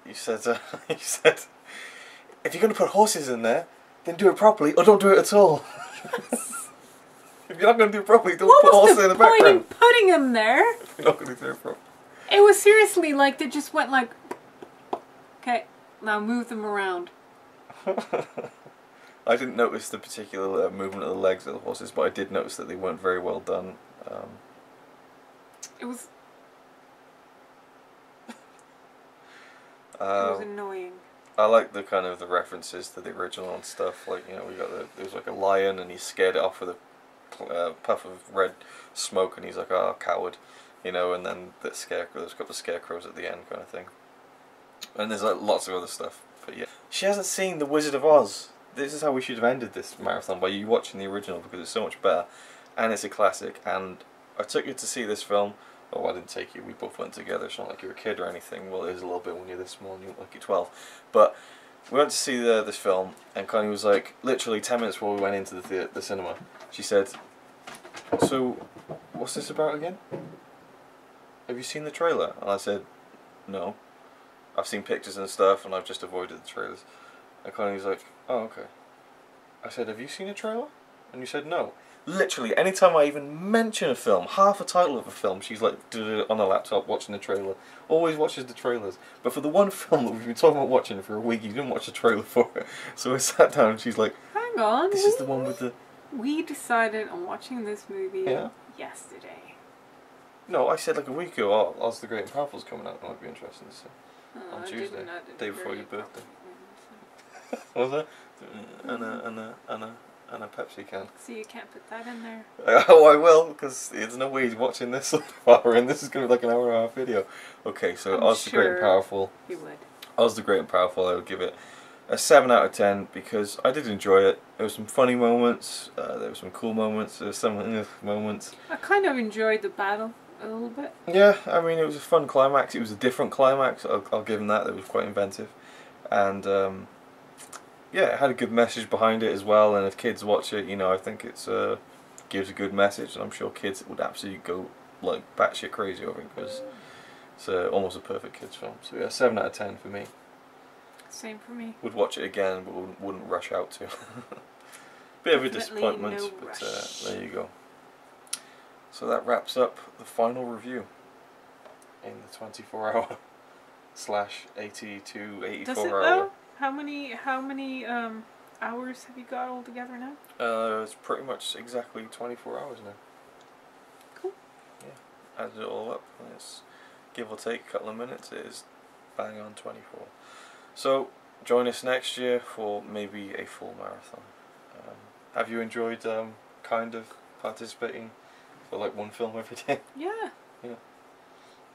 you said, if you're going to put horses in there, then do it properly, or don't do it at all. If you're not going to do it properly, don't put horses in the background. What was the point in putting them there? If you're not going to do it properly. It was seriously like they just went like, "Okay, now move them around." I didn't notice the particular movement of the legs of the horses, but I did notice that they weren't very well done. It was... it was annoying. I like the kind of the references to the original and stuff. Like, you know, there was like a lion, and he scared it off with a puff of red smoke, and he's like, "Oh, coward," you know. And then the scarecrow. There's a couple of scarecrows at the end, kind of thing. And there's like lots of other stuff. But yeah, she hasn't seen The Wizard of Oz. This is how we should have ended this marathon, by you watching the original, because it's so much better, and it's a classic. And I took you to see this film. Oh, I didn't take you, we both went together. It's not like you're a kid or anything. Well, it is a little bit when you're this small and you look like you're 12. But we went to see this film, and Connie was like, literally 10 minutes before we went into the cinema, she said, "So, what's this about again? Have you seen the trailer?" And I said, "No. I've seen pictures and stuff, and I've just avoided the trailers." And Connie was like, "Oh, okay." I said, "Have you seen a trailer?" And you said, "No." Literally, anytime I even mention a film, half a title of a film, she's like on a laptop watching the trailer. Always watches the trailers. But for the one film that we've been talking about watching for a week, you didn't watch the trailer for it. So I sat down and she's like, hang on. this is the one with the... We decided on watching this movie yesterday. No, I said like a week ago, oh, Oz the Great and Powerful's coming out. That might be interesting to see. On Tuesday, day before your birthday. What was that? And a Pepsi can. So you can't put that in there? Oh, I will, because there's no way he's watching this so far, and this is going to be like an hour and a half video. Okay, so Oz the Great and Powerful. You would. Oz the Great and Powerful, I would give it a 7 out of 10, because I did enjoy it. There were some funny moments, there were some cool moments, there were some moments. I kind of enjoyed the battle a little bit. Yeah, I mean, it was a fun climax. It was a different climax, I'll give him that. It was quite inventive. And, yeah, it had a good message behind it as well, and if kids watch it, you know, I think it's gives a good message, and I'm sure kids would absolutely go like batshit crazy over it, because it's almost a perfect kids film. So yeah, 7 out of 10 for me. Same for me. Would watch it again, but wouldn't rush out to. Bit of a disappointment, no but rush. there you go. So that wraps up the final review in the 24-hour / 80 to 84 Does it hour. though? How many hours have you got all together now? It's pretty much exactly 24 hours now. Cool. Yeah, added it all up, and it's give or take a couple of minutes, it is bang on 24. So join us next year for maybe a full marathon. Have you enjoyed kind of participating for like one film every day? Yeah. Yeah.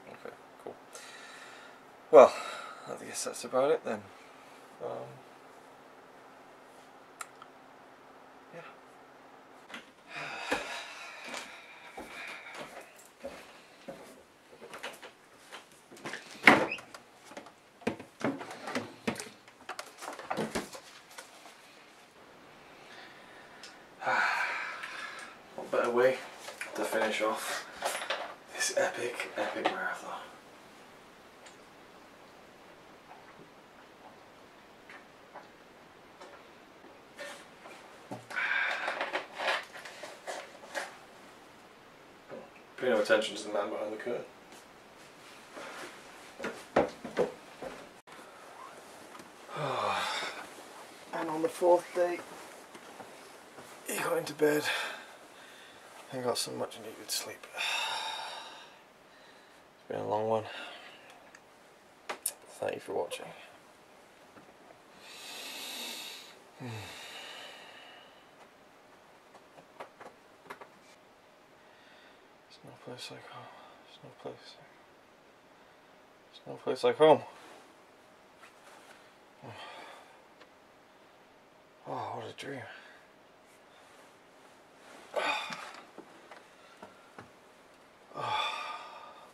Okay, cool. Well, I guess that's about it then. Yeah. What better way to finish off this epic marathon? Pay no attention to the man behind the curtain. And on the 4th day, he got into bed and got some much needed sleep. It's been a long one. Thank you for watching. There's no place like home. There's no place. There's no place like home. Oh, what a dream.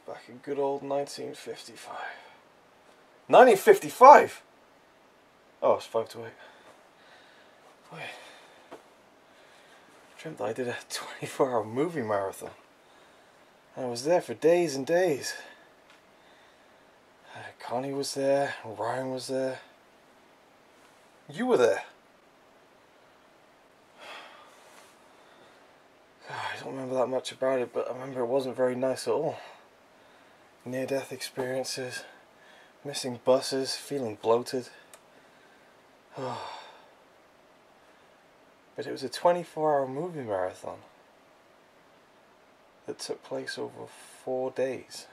Back in good old 1955. 1955? Oh, it's 5 to 8. Wait. I dreamt that I did a 24-hour movie marathon. And I was there for days and days. Connie was there, Ryan was there. You were there. I don't remember that much about it, but I remember it wasn't very nice at all. Near-death experiences, missing buses, feeling bloated. But it was a 24-hour movie marathon that took place over 4 days.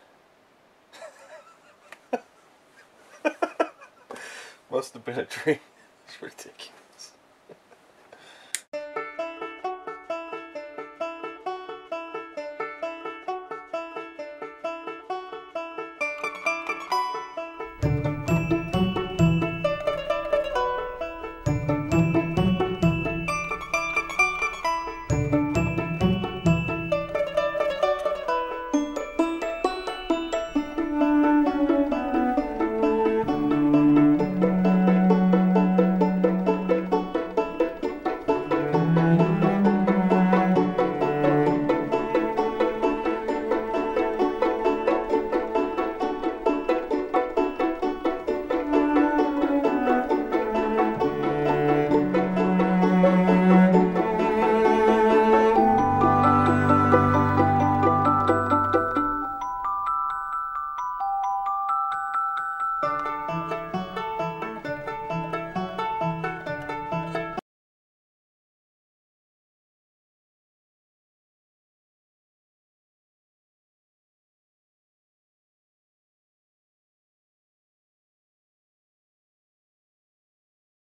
Must have been a dream. It's ridiculous.